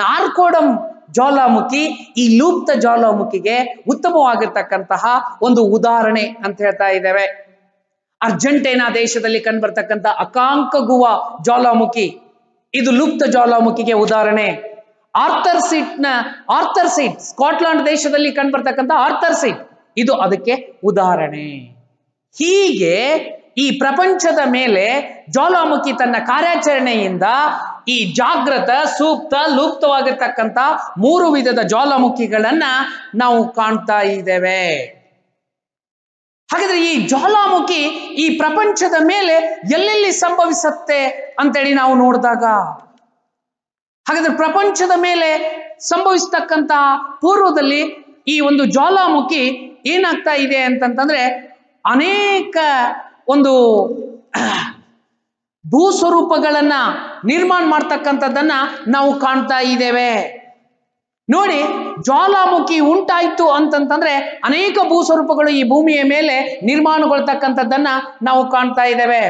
ನಾರ್ಕೋಡಮ್ ಜ್ವಾಲಾಮುಖಿ ಈ ಲೂಪ್ತ ಜ್ವಾಲಾಮುಖಿಗೆ ಉತ್ತಮವಾಗಿರ್ತಕ್ಕಂತಹ ಒಂದು ಉದಾಹರಣೆ ಅಂತ ಹೇಳ್ತಾ ಇದ್ದೇವೆ. ಅರ್ಜೆಂಟೈನಾ ದೇಶದಲ್ಲಿ ಕಂಡು ಬರ್ತಕ್ಕಂಥ ಅಕಾಂಕಗುವಾ ಜ್ವಾಲಾಮುಖಿ, ಇದು ಲುಪ್ತ ಜ್ವಾಲಾಮುಖಿಗೆ ಉದಾಹರಣೆ. ಆರ್ಥರ್ ಸೀಟ್ ಸ್ಕಾಟ್ಲೆಂಡ್ ದೇಶದಲ್ಲಿ ಕಂಡು ಬರ್ತಕ್ಕಂಥ ಆರ್ಥರ್ ಸೀಟ್, ಇದು ಅದಕ್ಕೆ ಉದಾಹರಣೆ. ಹೀಗೆ ಈ ಪ್ರಪಂಚದ ಮೇಲೆ ಜ್ವಾಲಾಮುಖಿ ತನ್ನ ಕಾರ್ಯಾಚರಣೆಯಿಂದ ಈ ಜಾಗೃತ, ಸೂಕ್ತ, ಲುಪ್ತವಾಗಿರ್ತಕ್ಕಂಥ ಮೂರು ವಿಧದ ಜ್ವಾಲಾಮುಖಿಗಳನ್ನ ನಾವು ಕಾಣ್ತಾ ಇದ್ದೇವೆ. ಹಾಗಾದ್ರೆ ಈ ಜ್ವಾಲಾಮುಖಿ ಈ ಪ್ರಪಂಚದ ಮೇಲೆ ಎಲ್ಲೆಲ್ಲಿ ಸಂಭವಿಸುತ್ತೆ ಅಂತೇಳಿ ನಾವು ನೋಡಿದಾಗ, ಹಾಗಾದ್ರೆ ಪ್ರಪಂಚದ ಮೇಲೆ ಸಂಭವಿಸ್ತಕ್ಕಂತಹ ಪೂರ್ವದಲ್ಲಿ ಈ ಒಂದು ಜ್ವಾಲಾಮುಖಿ ಏನಾಗ್ತಾ ಇದೆ ಅಂತಂತಂದ್ರೆ ಅನೇಕ ಒಂದು ಭೂಸ್ವರೂಪಗಳನ್ನ ನಿರ್ಮಾಣ ಮಾಡ್ತಕ್ಕಂಥದ್ದನ್ನ ನಾವು ಕಾಣ್ತಾ ಇದ್ದೇವೆ. ನೋಡಿ, ಜ್ವಾಲಾಮುಖಿ ಉಂಟಾಯ್ತು ಅಂತಂತಂದ್ರೆ ಅನೇಕ ಭೂಸ್ವರೂಪಗಳು ಈ ಭೂಮಿಯ ಮೇಲೆ ನಿರ್ಮಾಣಗೊಳ್ತಕ್ಕಂಥದ್ದನ್ನ ನಾವು ಕಾಣ್ತಾ ಇದ್ದೇವೆ.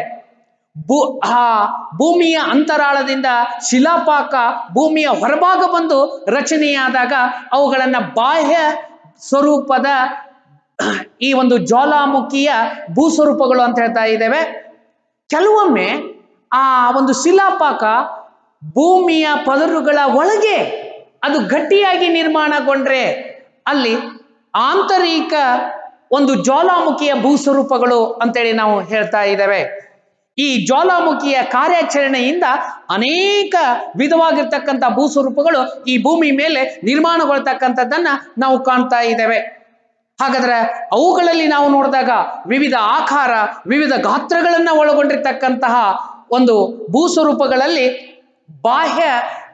ಭೂಮಿಯ ಅಂತರಾಳದಿಂದ ಶಿಲಾಪಾಕ ಭೂಮಿಯ ಹೊರಭಾಗ ಬಂದು ರಚನೆಯಾದಾಗ ಅವುಗಳನ್ನ ಬಾಹ್ಯ ಸ್ವರೂಪದ ಈ ಒಂದು ಜ್ವಾಲಾಮುಖಿಯ ಭೂಸ್ವರೂಪಗಳು ಅಂತ ಹೇಳ್ತಾ ಇದ್ದೇವೆ. ಕೆಲವೊಮ್ಮೆ ಆ ಒಂದು ಶಿಲಾಪಾಕ ಭೂಮಿಯ ಪದರುಗಳ ಒಳಗೆ ಅದು ಗಟ್ಟಿಯಾಗಿ ನಿರ್ಮಾಣಗೊಂಡ್ರೆ ಅಲ್ಲಿ ಆಂತರಿಕ ಒಂದು ಜ್ವಾಲಾಮುಖಿಯ ಭೂಸ್ವರೂಪಗಳು ಅಂತೇಳಿ ನಾವು ಹೇಳ್ತಾ ಇದ್ದೇವೆ. ಈ ಜ್ವಾಲಾಮುಖಿಯ ಕಾರ್ಯಾಚರಣೆಯಿಂದ ಅನೇಕ ವಿಧವಾಗಿರ್ತಕ್ಕಂಥ ಭೂಸ್ವರೂಪಗಳು ಈ ಭೂಮಿ ಮೇಲೆ ನಿರ್ಮಾಣಗೊಳ್ತಕ್ಕಂಥದ್ದನ್ನ ನಾವು ಕಾಣ್ತಾ ಇದ್ದೇವೆ. ಹಾಗಾದ್ರೆ ಅವುಗಳಲ್ಲಿ ನಾವು ನೋಡಿದಾಗ ವಿವಿಧ ಆಕಾರ, ವಿವಿಧ ಗಾತ್ರಗಳನ್ನ ಒಳಗೊಂಡಿರ್ತಕ್ಕಂತಹ ಒಂದು ಭೂಸ್ವರೂಪಗಳಲ್ಲಿ ಬಾಹ್ಯ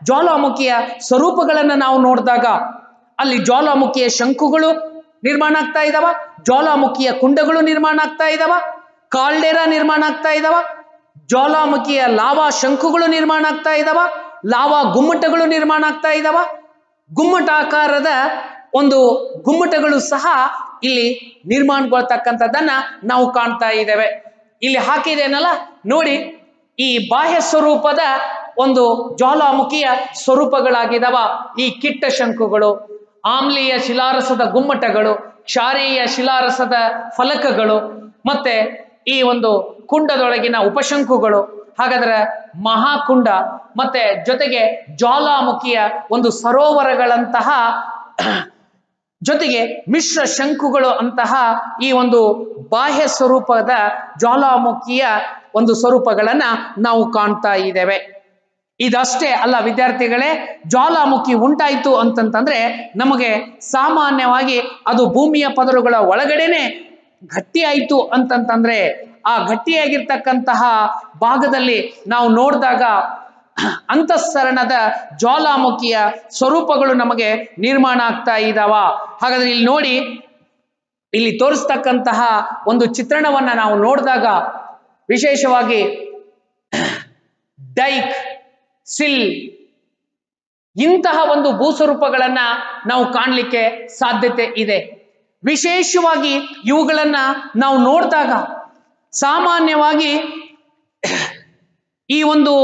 ಜ್ವಾಲಾಮುಖಿಯ ಸ್ವರೂಪಗಳನ್ನು ನಾವು ನೋಡಿದಾಗ ಅಲ್ಲಿ ಜ್ವಾಲಾಮುಖಿಯ ಶಂಕುಗಳು ನಿರ್ಮಾಣ ಆಗ್ತಾ ಇದಾವ, ಜ್ವಾಲಾಮುಖಿಯ ಕುಂಡಗಳು ನಿರ್ಮಾಣ ಆಗ್ತಾ ಇದಾವ, ಕಾಲ್ಡೇರಾ ನಿರ್ಮಾಣ ಆಗ್ತಾ ಇದಾವ, ಜ್ವಾಲಾಮುಖಿಯ ಲಾವಾ ಶಂಕುಗಳು ನಿರ್ಮಾಣ ಆಗ್ತಾ ಇದಾವ, ಲಾವಾ ಗುಮ್ಮಟಗಳು ನಿರ್ಮಾಣ ಆಗ್ತಾ ಇದಾವ. ಗುಮ್ಮಟಾಕಾರದ ಒಂದು ಗುಮ್ಮಟಗಳು ಸಹ ಇಲ್ಲಿ ನಿರ್ಮಾಣಗೊಳ್ತಕ್ಕಂಥದ್ದನ್ನ ನಾವು ಕಾಣ್ತಾ ಇದ್ದೇವೆ. ಇಲ್ಲಿ ಹಾಕಿದೇನಲ್ಲ ನೋಡಿ, ಈ ಬಾಹ್ಯ ಸ್ವರೂಪದ ಒಂದು ಜ್ವಾಲಾಮುಖಿಯ ಸ್ವರೂಪಗಳಾಗಿದ್ದಾವ ಈ ಕಿಟ್ಟ ಶಂಕುಗಳು, ಆಮ್ಲೀಯ ಶಿಲಾರಸದ ಗುಮ್ಮಟಗಳು, ಕ್ಷಾರೀಯ ಶಿಲಾರಸದ ಫಲಕಗಳು, ಮತ್ತೆ ಈ ಒಂದು ಕುಂಡದೊಳಗಿನ ಉಪಶಂಕುಗಳು. ಹಾಗಾದ್ರೆ ಮಹಾಕುಂಡ ಮತ್ತೆ ಜೊತೆಗೆ ಜ್ವಾಲಾಮುಖಿಯ ಒಂದು ಸರೋವರಗಳಂತಹ ಜೊತೆಗೆ ಮಿಶ್ರ ಶಂಕುಗಳು ಅಂತಹ ಈ ಒಂದು ಬಾಹ್ಯ ಸ್ವರೂಪದ ಜ್ವಾಲಾಮುಖಿಯ ಒಂದು ಸ್ವರೂಪಗಳನ್ನ ನಾವು ಕಾಣ್ತಾ ಇದ್ದೇವೆ. ಇದಷ್ಟೇ ಅಲ್ಲ ವಿದ್ಯಾರ್ಥಿಗಳೇ, ಜ್ವಾಲಾಮುಖಿ ಉಂಟಾಯಿತು ಅಂತಂತಂದ್ರೆ ನಮಗೆ ಸಾಮಾನ್ಯವಾಗಿ ಅದು ಭೂಮಿಯ ಪದರುಗಳ ಒಳಗಡೆನೆ ಗಟ್ಟಿ ಆಯಿತು ಅಂತಂತಂದ್ರೆ ಆ ಗಟ್ಟಿಯಾಗಿರ್ತಕ್ಕಂತಹ ಭಾಗದಲ್ಲಿ ನಾವು ನೋಡಿದಾಗ ಅಂತಃಸರಣದ ಜ್ವಾಲಾಮುಖಿಯ ಸ್ವರೂಪಗಳು ನಮಗೆ ನಿರ್ಮಾಣ ಆಗ್ತಾ ಇದ್ದಾವ. ಹಾಗಾದ್ರೆ ಇಲ್ಲಿ ನೋಡಿ, ಇಲ್ಲಿ ತೋರಿಸ್ತಕ್ಕಂತಹ ಒಂದು ಚಿತ್ರಣವನ್ನ ನಾವು ನೋಡಿದಾಗ ವಿಶೇಷವಾಗಿ ಡೈಕ್, ಸಿಲ್ ಇಂತಹ ಒಂದು ಭೂಸ್ವರೂಪಗಳನ್ನ ನಾವು ಕಾಣಲಿಕ್ಕೆ ಸಾಧ್ಯತೆ ಇದೆ. ವಿಶೇಷವಾಗಿ ಇವುಗಳನ್ನ ನಾವು ನೋಡಿದಾಗ ಸಾಮಾನ್ಯವಾಗಿ ಈ ಒಂದು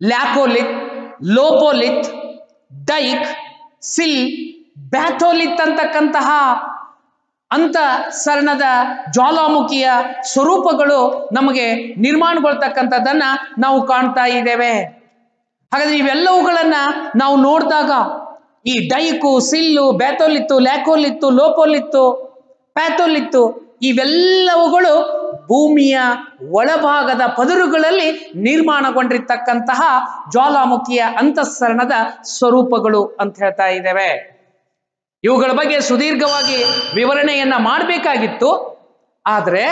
ಲ್ಯಾಕೋಲಿತ್, ಲೋಪೋಲಿತ್, ಡೈಕ್, ಸಿಲ್, ಬ್ಯಾಥೋಲಿತ್ ಅಂತಕ್ಕಂತಹ ಅಂತಃಸರಣದ ಜ್ವಾಲಾಮುಖಿಯ ಸ್ವರೂಪಗಳು ನಮಗೆ ನಿರ್ಮಾಣಗೊಳ್ತಕ್ಕಂಥದ್ದನ್ನ ನಾವು ಕಾಣ್ತಾ ಇದ್ದೇವೆ. ಹಾಗಾದ್ರೆ ಇವೆಲ್ಲವುಗಳನ್ನ ನಾವು ನೋಡಿದಾಗ ಈ ಡೈಕು, ಸಿಲ್ಲು, ಬ್ಯಾಥೋಲಿತ್ತು, ಲ್ಯಾಕೋಲಿತ್ತು, ಲೋಪೋಲಿತ್ತು, ಪ್ಯಾಥೋಲಿತ್ತು ಇವೆಲ್ಲವುಗಳು ಭೂಮಿಯ ಒಳಭಾಗದ ಪದರುಗಳಲ್ಲಿ ನಿರ್ಮಾಣಗೊಂಡಿರ್ತಕ್ಕಂತಹ ಜ್ವಾಲಾಮುಖಿಯ ಅಂತಃಸರಣದ ಸ್ವರೂಪಗಳು ಅಂತ ಹೇಳ್ತಾ ಇದ್ದೇವೆ. ಇವುಗಳ ಬಗ್ಗೆ ಸುದೀರ್ಘವಾಗಿ ವಿವರಣೆಯನ್ನ ಮಾಡಬೇಕಾಗಿತ್ತು, ಆದರೆ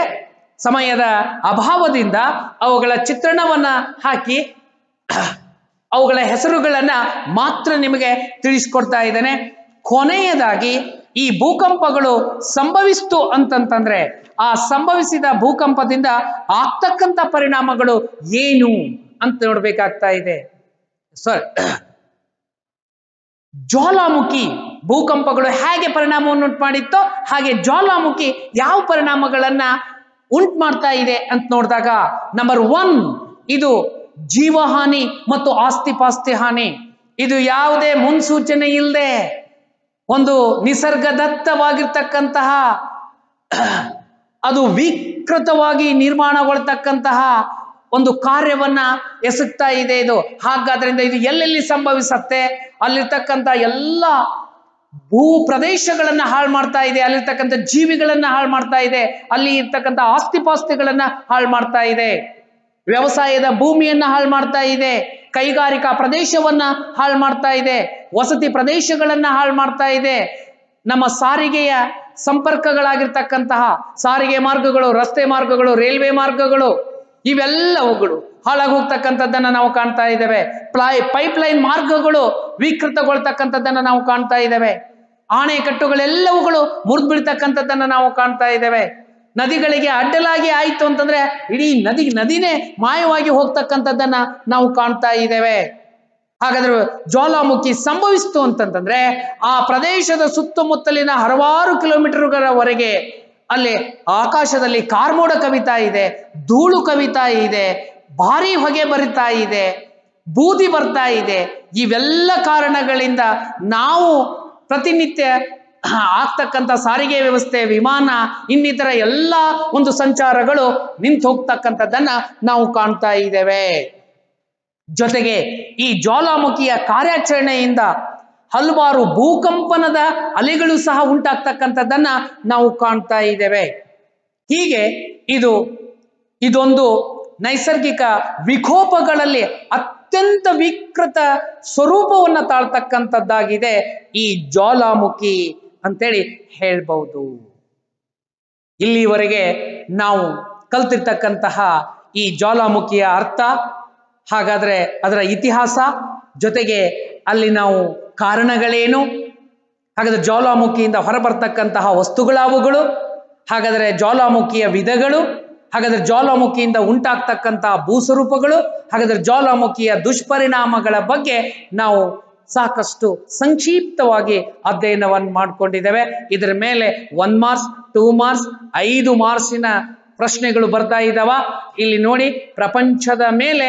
ಸಮಯದ ಅಭಾವದಿಂದ ಅವುಗಳ ಚಿತ್ರಣವನ್ನ ಹಾಕಿ ಅವುಗಳ ಹೆಸರುಗಳನ್ನ ಮಾತ್ರ ನಿಮಗೆ ತಿಳಿಸ್ಕೊಡ್ತಾ ಇದ್ದೇನೆ. ಕೊನೆಯದಾಗಿ ಈ ಭೂಕಂಪಗಳು ಸಂಭವಿಸ್ತು ಅಂತಂತಂದ್ರೆ ಆ ಸಂಭವಿಸಿದ ಭೂಕಂಪದಿಂದ ಆಗ್ತಕ್ಕಂಥ ಪರಿಣಾಮಗಳು ಏನು ಅಂತ ನೋಡ್ಬೇಕಾಗ್ತಾ ಇದೆ. ಸರ್, ಜ್ವಾಲಾಮುಖಿ ಭೂಕಂಪಗಳು ಹೇಗೆ ಪರಿಣಾಮವನ್ನು ಉಂಟು ಮಾಡಿತ್ತೋ ಹಾಗೆ ಜ್ವಾಲಾಮುಖಿ ಯಾವ ಪರಿಣಾಮಗಳನ್ನ ಉಂಟು ಮಾಡ್ತಾ ಇದೆ ಅಂತ ನೋಡಿದಾಗ, ನಂಬರ್ 1 ಇದು ಜೀವಹಾನಿ ಮತ್ತು ಆಸ್ತಿ ಪಾಸ್ತಿ ಹಾನಿ. ಇದು ಯಾವುದೇ ಮುನ್ಸೂಚನೆ ಇಲ್ಲದೆ ಒಂದು ನಿಸರ್ಗದತ್ತವಾಗಿರ್ತಕ್ಕಂತಹ ಅದು ವಿಕೃತವಾಗಿ ನಿರ್ಮಾಣಗೊಳ್ತಕ್ಕಂತಹ ಒಂದು ಕಾರ್ಯವನ್ನ ಎಸಗ್ತಾ ಇದೆ ಇದು. ಹಾಗಾದ್ರಿಂದ ಇದು ಎಲ್ಲೆಲ್ಲಿ ಸಂಭವಿಸತ್ತೆ ಅಲ್ಲಿರ್ತಕ್ಕಂಥ ಎಲ್ಲ ಭೂ ಪ್ರದೇಶಗಳನ್ನ ಹಾಳು ಮಾಡ್ತಾ ಇದೆ, ಅಲ್ಲಿರ್ತಕ್ಕಂಥ ಜೀವಿಗಳನ್ನ ಹಾಳು ಮಾಡ್ತಾ ಇದೆ, ಅಲ್ಲಿ ಇರ್ತಕ್ಕಂಥ ಆಸ್ತಿ ಪಾಸ್ತಿಗಳನ್ನ ಹಾಳು ಮಾಡ್ತಾ ಇದೆ, ವ್ಯವಸಾಯದ ಭೂಮಿಯನ್ನ ಹಾಳು ಮಾಡ್ತಾ ಇದೆ, ಕೈಗಾರಿಕಾ ಪ್ರದೇಶವನ್ನ ಹಾಳು ಮಾಡ್ತಾ ಇದೆ, ವಸತಿ ಪ್ರದೇಶಗಳನ್ನ ಹಾಳು ಮಾಡ್ತಾ ಇದೆ, ನಮ್ಮ ಸಾರಿಗೆಯ ಸಂಪರ್ಕಗಳಾಗಿರ್ತಕ್ಕಂತಹ ಸಾರಿಗೆ ಮಾರ್ಗಗಳು, ರಸ್ತೆ ಮಾರ್ಗಗಳು, ರೈಲ್ವೆ ಮಾರ್ಗಗಳು ಇವೆಲ್ಲವುಗಳು ಹಾಳಾಗಿ ಹೋಗ್ತಕ್ಕಂಥದ್ದನ್ನ ನಾವು ಕಾಣ್ತಾ ಇದ್ದೇವೆ. ಪೈಪ್ಲೈನ್ ಮಾರ್ಗಗಳು ವಿಕೃತಗೊಳ್ತಕ್ಕಂಥದ್ದನ್ನ ನಾವು ಕಾಣ್ತಾ ಇದ್ದೇವೆ. ಆಣೆಕಟ್ಟುಗಳೆಲ್ಲವುಗಳು ಮುರಿದು ಬೀಳ್ತಕ್ಕಂಥದ್ದನ್ನ ನಾವು ಕಾಣ್ತಾ ಇದ್ದೇವೆ. ನದಿಗಳಿಗೆ ಅಡ್ಡಲಾಗಿ ಆಯ್ತು ಅಂತಂದ್ರೆ ಇಡೀ ನದಿನೇ ಮಾಯವಾಗಿ ಹೋಗ್ತಕ್ಕಂಥದ್ದನ್ನ ನಾವು ಕಾಣ್ತಾ ಇದ್ದೇವೆ. ಹಾಗಾದ್ರೆ ಜ್ವಾಲಾಮುಖಿ ಸಂಭವಿಸ್ತು ಅಂತಂತಂದ್ರೆ ಆ ಪ್ರದೇಶದ ಸುತ್ತಮುತ್ತಲಿನ ಹಲವಾರು ಕಿಲೋಮೀಟರ್ಗಳವರೆಗೆ ಅಲ್ಲಿ ಆಕಾಶದಲ್ಲಿ ಕಾರ್ಮೋಡ ಕವಿತಾ ಇದೆ, ಧೂಳು ಕವಿತಾ ಇದೆ, ಭಾರಿ ಹೊಗೆ ಬರಿತಾ ಇದೆ, ಬೂದಿ ಬರ್ತಾ ಇದೆ. ಇವೆಲ್ಲ ಕಾರಣಗಳಿಂದ ನಾವು ಪ್ರತಿನಿತ್ಯ ಆಗ್ತಕ್ಕಂಥ ಸಾರಿಗೆ ವ್ಯವಸ್ಥೆ, ವಿಮಾನ, ಇನ್ನಿತರ ಎಲ್ಲ ಒಂದು ಸಂಚಾರಗಳು ನಿಂತು ಹೋಗ್ತಕ್ಕಂಥದ್ದನ್ನ ನಾವು ಕಾಣ್ತಾ ಇದ್ದೇವೆ. ಜೊತೆಗೆ ಈ ಜ್ವಾಲಾಮುಖಿಯ ಕಾರ್ಯಾಚರಣೆಯಿಂದ ಹಲವಾರು ಭೂಕಂಪನದ ಅಲೆಗಳು ಸಹ ಉಂಟಾಗ್ತಕ್ಕಂಥದ್ದನ್ನ ನಾವು ಕಾಣ್ತಾ ಇದ್ದೇವೆ. ಹೀಗೆ ಇದೊಂದು ನೈಸರ್ಗಿಕ ವಿಕೋಪಗಳಲ್ಲಿ ಅತ್ಯಂತ ವಿಕೃತ ಸ್ವರೂಪವನ್ನ ತಾಳ್ತಕ್ಕಂಥದ್ದಾಗಿದೆ ಈ ಜ್ವಾಲಾಮುಖಿ ಅಂತೇಳಿ ಹೇಳ್ಬಹುದು. ಇಲ್ಲಿವರೆಗೆ ನಾವು ಕಲ್ತಿರ್ತಕ್ಕಂತಹ ಈ ಜ್ವಾಲಾಮುಖಿಯ ಅರ್ಥ ಹಾಗಾದ್ರೆ ಅದರ ಇತಿಹಾಸ ಜೊತೆಗೆ ಅಲ್ಲಿ ನಾವು ಕಾರಣಗಳೇನು, ಹಾಗಾದ್ರೆ ಜ್ವಾಲಾಮುಖಿಯಿಂದ ಹೊರಬರ್ತಕ್ಕಂತಹ ವಸ್ತುಗಳಾವುಗಳು, ಹಾಗಾದ್ರೆ ಜ್ವಾಲಾಮುಖಿಯ ವಿಧಗಳು, ಹಾಗಾದ್ರೆ ಜ್ವಾಲಾಮುಖಿಯಿಂದ ಉಂಟಾಗ್ತಕ್ಕಂತಹ ಭೂಸ್ವರೂಪಗಳು, ಹಾಗಾದ್ರೆ ಜ್ವಾಲಾಮುಖಿಯ ದುಷ್ಪರಿಣಾಮಗಳ ಬಗ್ಗೆ ನಾವು ಸಾಕಷ್ಟು ಸಂಕ್ಷಿಪ್ತವಾಗಿ ಅಧ್ಯಯನವನ್ನು ಮಾಡಿಕೊಂಡಿದ್ದೇವೆ. ಇದರ ಮೇಲೆ 1 ಮಾರ್ಕ್ಸ್ 2 ಮಾರ್ಕ್ಸ್ 5 ಮಾರ್ಕ್ಸಿನ ಪ್ರಶ್ನೆಗಳು ಬರ್ತಾ ಇದ್ದಾವ. ಇಲ್ಲಿ ನೋಡಿ, ಪ್ರಪಂಚದ ಮೇಲೆ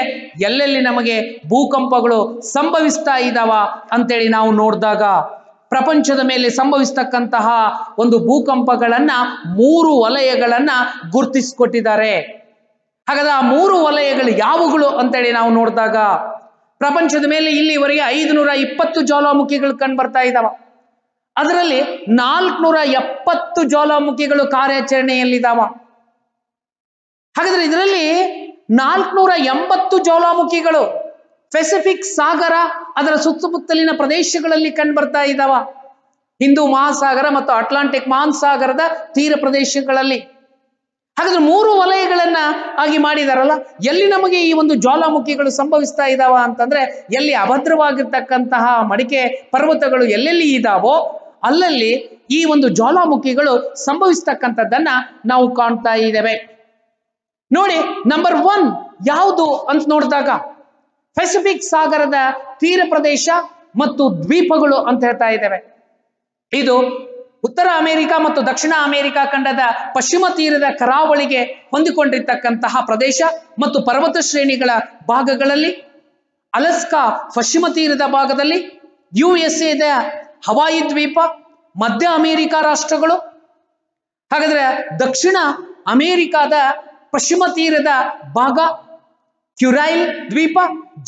ಎಲ್ಲೆಲ್ಲಿ ನಮಗೆ ಭೂಕಂಪಗಳು ಸಂಭವಿಸ್ತಾ ಇದ್ದಾವ ಅಂತೇಳಿ ನಾವು ನೋಡಿದಾಗ ಪ್ರಪಂಚದ ಮೇಲೆ ಸಂಭವಿಸ್ತಕ್ಕಂತಹ ಒಂದು ಭೂಕಂಪಗಳನ್ನ 3 ವಲಯಗಳನ್ನ ಗುರುತಿಸಿಕೊಟ್ಟಿದ್ದಾರೆ. ಹಾಗಾದ್ರೆ ಆ 3 ವಲಯಗಳು ಯಾವುಗಳು ಅಂತೇಳಿ ನಾವು ನೋಡಿದಾಗ ಪ್ರಪಂಚದ ಮೇಲೆ ಇಲ್ಲಿವರೆಗೆ 520 ಜ್ವಾಲಾಮುಖಿಗಳು ಕಂಡು ಬರ್ತಾ ಇದ್ದಾವ. ಅದರಲ್ಲಿ 470 ಜ್ವಾಲಾಮುಖಿಗಳು ಕಾರ್ಯಾಚರಣೆಯಲ್ಲಿದ್ದಾವ. ಹಾಗಾದ್ರೆ ಇದರಲ್ಲಿ 480 ಜ್ವಾಲಾಮುಖಿಗಳು ಪೆಸಿಫಿಕ್ ಸಾಗರ ಅದರ ಸುತ್ತಮುತ್ತಲಿನ ಪ್ರದೇಶಗಳಲ್ಲಿ ಕಂಡು ಬರ್ತಾ ಇದ್ದಾವ. ಹಿಂದೂ ಮಹಾಸಾಗರ ಮತ್ತು ಅಟ್ಲಾಂಟಿಕ್ ಮಹಾಸಾಗರದ ತೀರ ಪ್ರದೇಶಗಳಲ್ಲಿ. ಹಾಗಾದ್ರೆ 3 ವಲಯಗಳನ್ನ ಆಗಿ ಮಾಡಿದಾರಲ್ಲ, ಎಲ್ಲಿ ನಮಗೆ ಈ ಒಂದು ಜ್ವಾಲಾಮುಖಿಗಳು ಸಂಭವಿಸ್ತಾ ಇದ್ದಾವ ಅಂತಂದ್ರೆ, ಎಲ್ಲಿ ಅಭದ್ರವಾಗಿರ್ತಕ್ಕಂತಹ ಮಡಿಕೆ ಪರ್ವತಗಳು ಎಲ್ಲೆಲ್ಲಿ ಇದಾವೋ ಅಲ್ಲಲ್ಲಿ ಈ ಒಂದು ಜ್ವಾಲಾಮುಖಿಗಳು ಸಂಭವಿಸ್ತಕ್ಕಂಥದ್ದನ್ನ ನಾವು ಕಾಣ್ತಾ ಇದ್ದೇವೆ. ನೋಡಿ, ನಂಬರ್ 1 ಯಾವುದು ಅಂತ ನೋಡಿದಾಗ ಪೆಸಿಫಿಕ್ ಸಾಗರದ ತೀರ ಪ್ರದೇಶ ಮತ್ತು ದ್ವೀಪಗಳು ಅಂತ ಹೇಳ್ತಾ ಇದ್ದೇವೆ. ಇದು ಉತ್ತರ ಅಮೆರಿಕ ಮತ್ತು ದಕ್ಷಿಣ ಅಮೆರಿಕ ಖಂಡದ ಪಶ್ಚಿಮ ತೀರದ ಕರಾವಳಿಗೆ ಹೊಂದಿಕೊಂಡಿರ್ತಕ್ಕಂತಹ ಪ್ರದೇಶ ಮತ್ತು ಪರ್ವತ ಶ್ರೇಣಿಗಳ ಭಾಗಗಳಲ್ಲಿ, ಅಲಸ್ಕಾ ಪಶ್ಚಿಮ ತೀರದ ಭಾಗದಲ್ಲಿ, USA ಹವಾಯಿ ದ್ವೀಪ, ಮಧ್ಯ ಅಮೆರಿಕ ರಾಷ್ಟ್ರಗಳು, ಹಾಗಾದ್ರೆ ದಕ್ಷಿಣ ಅಮೆರಿಕಾದ ಪಶ್ಚಿಮ ತೀರದ ಭಾಗ, ಕ್ಯುರೈಲ್ ದ್ವೀಪ,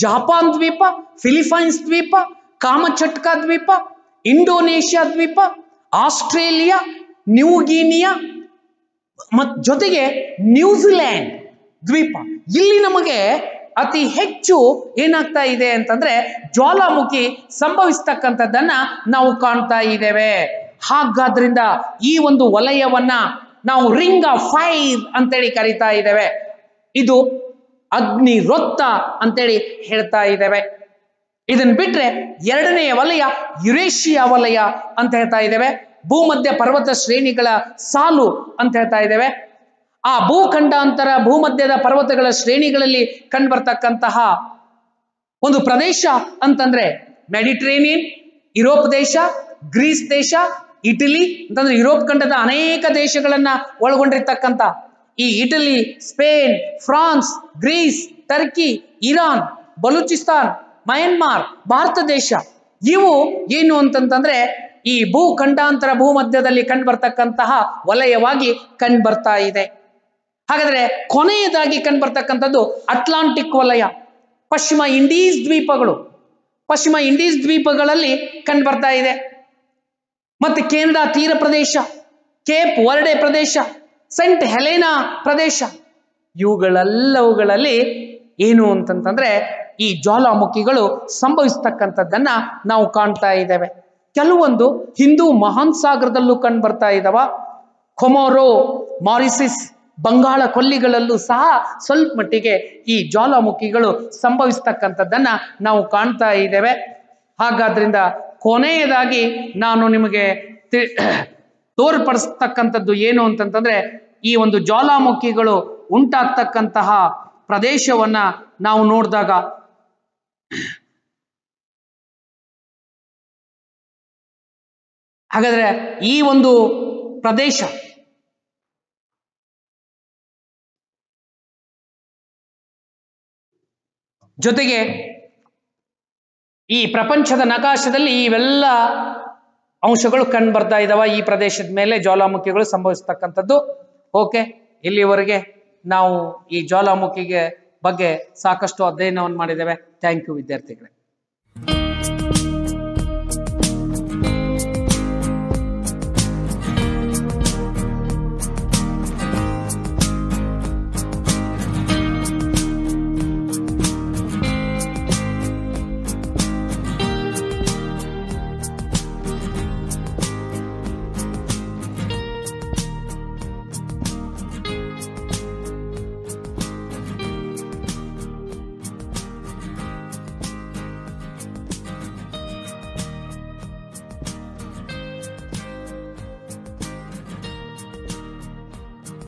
ಜಪಾನ್ ದ್ವೀಪ, ಫಿಲಿಪೈನ್ಸ್ ದ್ವೀಪ, ಕಾಮಚಟ್ಕಾ ದ್ವೀಪ, ಇಂಡೋನೇಷ್ಯಾ ದ್ವೀಪ, ಆಸ್ಟ್ರೇಲಿಯಾ, ನ್ಯೂಗಿನಿಯಾ ಮತ್ತು ಜೊತೆಗೆ ನ್ಯೂಜಿಲ್ಯಾಂಡ್ ದ್ವೀಪ. ಇಲ್ಲಿ ನಮಗೆ ಅತಿ ಹೆಚ್ಚು ಏನಾಗ್ತಾ ಇದೆ ಅಂತಂದ್ರೆ ಜ್ವಾಲಾಮುಖಿ ಸಂಭವಿಸ್ತಕ್ಕಂಥದ್ದನ್ನ ನಾವು ಕಾಣ್ತಾ ಇದ್ದೇವೆ. ಹಾಗಾದ್ರಿಂದ ಈ ಒಂದು ವಲಯವನ್ನ ನಾವು ರಿಂಗ್ ಆಫ್ ಫೈರ್ ಅಂತೇಳಿ ಕರಿತಾ ಇದ್ದೇವೆ. ಇದು ಅಗ್ನಿ ವೃತ್ತ ಅಂತೇಳಿ ಹೇಳ್ತಾ ಇದ್ದೇವೆ. ಇದನ್ನ ಬಿಟ್ರೆ 2ನೇ ವಲಯ ಯುರೇಷಿಯಾ ವಲಯ ಅಂತ ಹೇಳ್ತಾ ಇದ್ದೇವೆ. ಭೂಮಧ್ಯ ಪರ್ವತ ಶ್ರೇಣಿಗಳ ಸಾಲು ಅಂತ ಹೇಳ್ತಾ ಇದ್ದೇವೆ. ಆ ಭೂಖಂಡಾಂತರ ಭೂಮಧ್ಯದ ಪರ್ವತಗಳ ಶ್ರೇಣಿಗಳಲ್ಲಿ ಕಂಡುಬರ್ತಕ್ಕಂತಹ ಒಂದು ಪ್ರದೇಶ ಅಂತಂದ್ರೆ ಮೆಡಿಟರೇನಿಯನ್, ಯುರೋಪ್ ದೇಶ, ಗ್ರೀಸ್ ದೇಶ, ಇಟಲಿ ಅಂತಂದ್ರೆ ಯುರೋಪ್ ಖಂಡದ ಅನೇಕ ದೇಶಗಳನ್ನ ಒಳಗೊಂಡಿರ್ತಕ್ಕಂಥ ಈ Italy, Spain, France, Greece, Turkey, Iran, Balochistan, Myanmar, Bharat ದೇಶ, ಇವು ಏನು ಅಂತಂತಂದ್ರೆ ಈ ಭೂಖಂಡಾಂತರ ಭೂಮಧ್ಯದಲ್ಲಿ ಕಂಡು ಬರ್ತಕ್ಕಂತಹ ವಲಯವಾಗಿ ಕಂಡು ಬರ್ತಾ ಇದೆ. ಹಾಗಾದ್ರೆ ಕೊನೆಯದಾಗಿ ಕಂಡು ಬರ್ತಕ್ಕಂಥದ್ದು ಅಟ್ಲಾಂಟಿಕ್ ವಲಯ, ಪಶ್ಚಿಮ ಇಂಡೀಸ್ ದ್ವೀಪಗಳು, ಪಶ್ಚಿಮ ಇಂಡೀಸ್ ದ್ವೀಪಗಳಲ್ಲಿ ಕಂಡು ಬರ್ತಾ ಇದೆ. ಮತ್ತೆ ಕೆನಡಾ ತೀರ ಪ್ರದೇಶ, ಕೇಪ್ ವರ್ಡೆ ಪ್ರದೇಶ, ಸೆಂಟ್ ಹೆಲೆನಾ ಪ್ರದೇಶ, ಇವುಗಳೆಲ್ಲವುಗಳಲ್ಲಿ ಏನು ಅಂತಂತಂದ್ರೆ ಈ ಜ್ವಾಲಾಮುಖಿಗಳು ಸಂಭವಿಸ್ತಕ್ಕಂಥದ್ದನ್ನ ನಾವು ಕಾಣ್ತಾ ಇದ್ದೇವೆ. ಕೆಲವೊಂದು ಹಿಂದೂ ಮಹಾನ್ ಸಾಗರದಲ್ಲೂ ಕಂಡು ಬರ್ತಾ ಇದ್ದಾವ. ಕೊಮೊರೋ, ಮಾರಿಸಿಸ್, ಬಂಗಾಳ ಕೊಲ್ಲಿಗಳಲ್ಲೂ ಸಹ ಸ್ವಲ್ಪ ಮಟ್ಟಿಗೆ ಈ ಜ್ವಾಲಾಮುಖಿಗಳು ಸಂಭವಿಸ್ತಕ್ಕಂಥದ್ದನ್ನ ನಾವು ಕಾಣ್ತಾ ಇದ್ದೇವೆ. ಹಾಗಾದ್ರಿಂದ ಕೊನೆಯದಾಗಿ ನಾನು ನಿಮಗೆ ತೋರ್ಪಡಿಸ್ತಕ್ಕಂಥದ್ದು ಏನು ಅಂತಂತಂದ್ರೆ ಈ ಒಂದು ಜ್ವಾಲಾಮುಖಿಗಳು ಉಂಟಾಗ್ತಕ್ಕಂತಹ ಪ್ರದೇಶವನ್ನ ನಾವು ನೋಡಿದಾಗ ಹಾಗಾದ್ರೆ ಈ ಒಂದು ಪ್ರದೇಶ ಜೊತೆಗೆ ಈ ಪ್ರಪಂಚದ ನಕಾಶದಲ್ಲಿ ಇವೆಲ್ಲ ಅಂಶಗಳು ಕಂಡು ಬರ್ತಾ ಇದಾವ. ಈ ಪ್ರದೇಶದ ಮೇಲೆ ಜ್ವಾಲಾಮುಖಿಗಳು ಸಂಭವಿಸ್ತಕ್ಕಂಥದ್ದು. ಓಕೆ, ಇಲ್ಲಿವರೆಗೆ ನಾವು ಈ ಜ್ವಾಲಾಮುಖಿಗೆ ಬಗ್ಗೆ ಸಾಕಷ್ಟು ಅಧ್ಯಯನವನ್ನು ಮಾಡಿದ್ದೇವೆ. ಥ್ಯಾಂಕ್ ಯು ವಿದ್ಯಾರ್ಥಿಗಳೇ.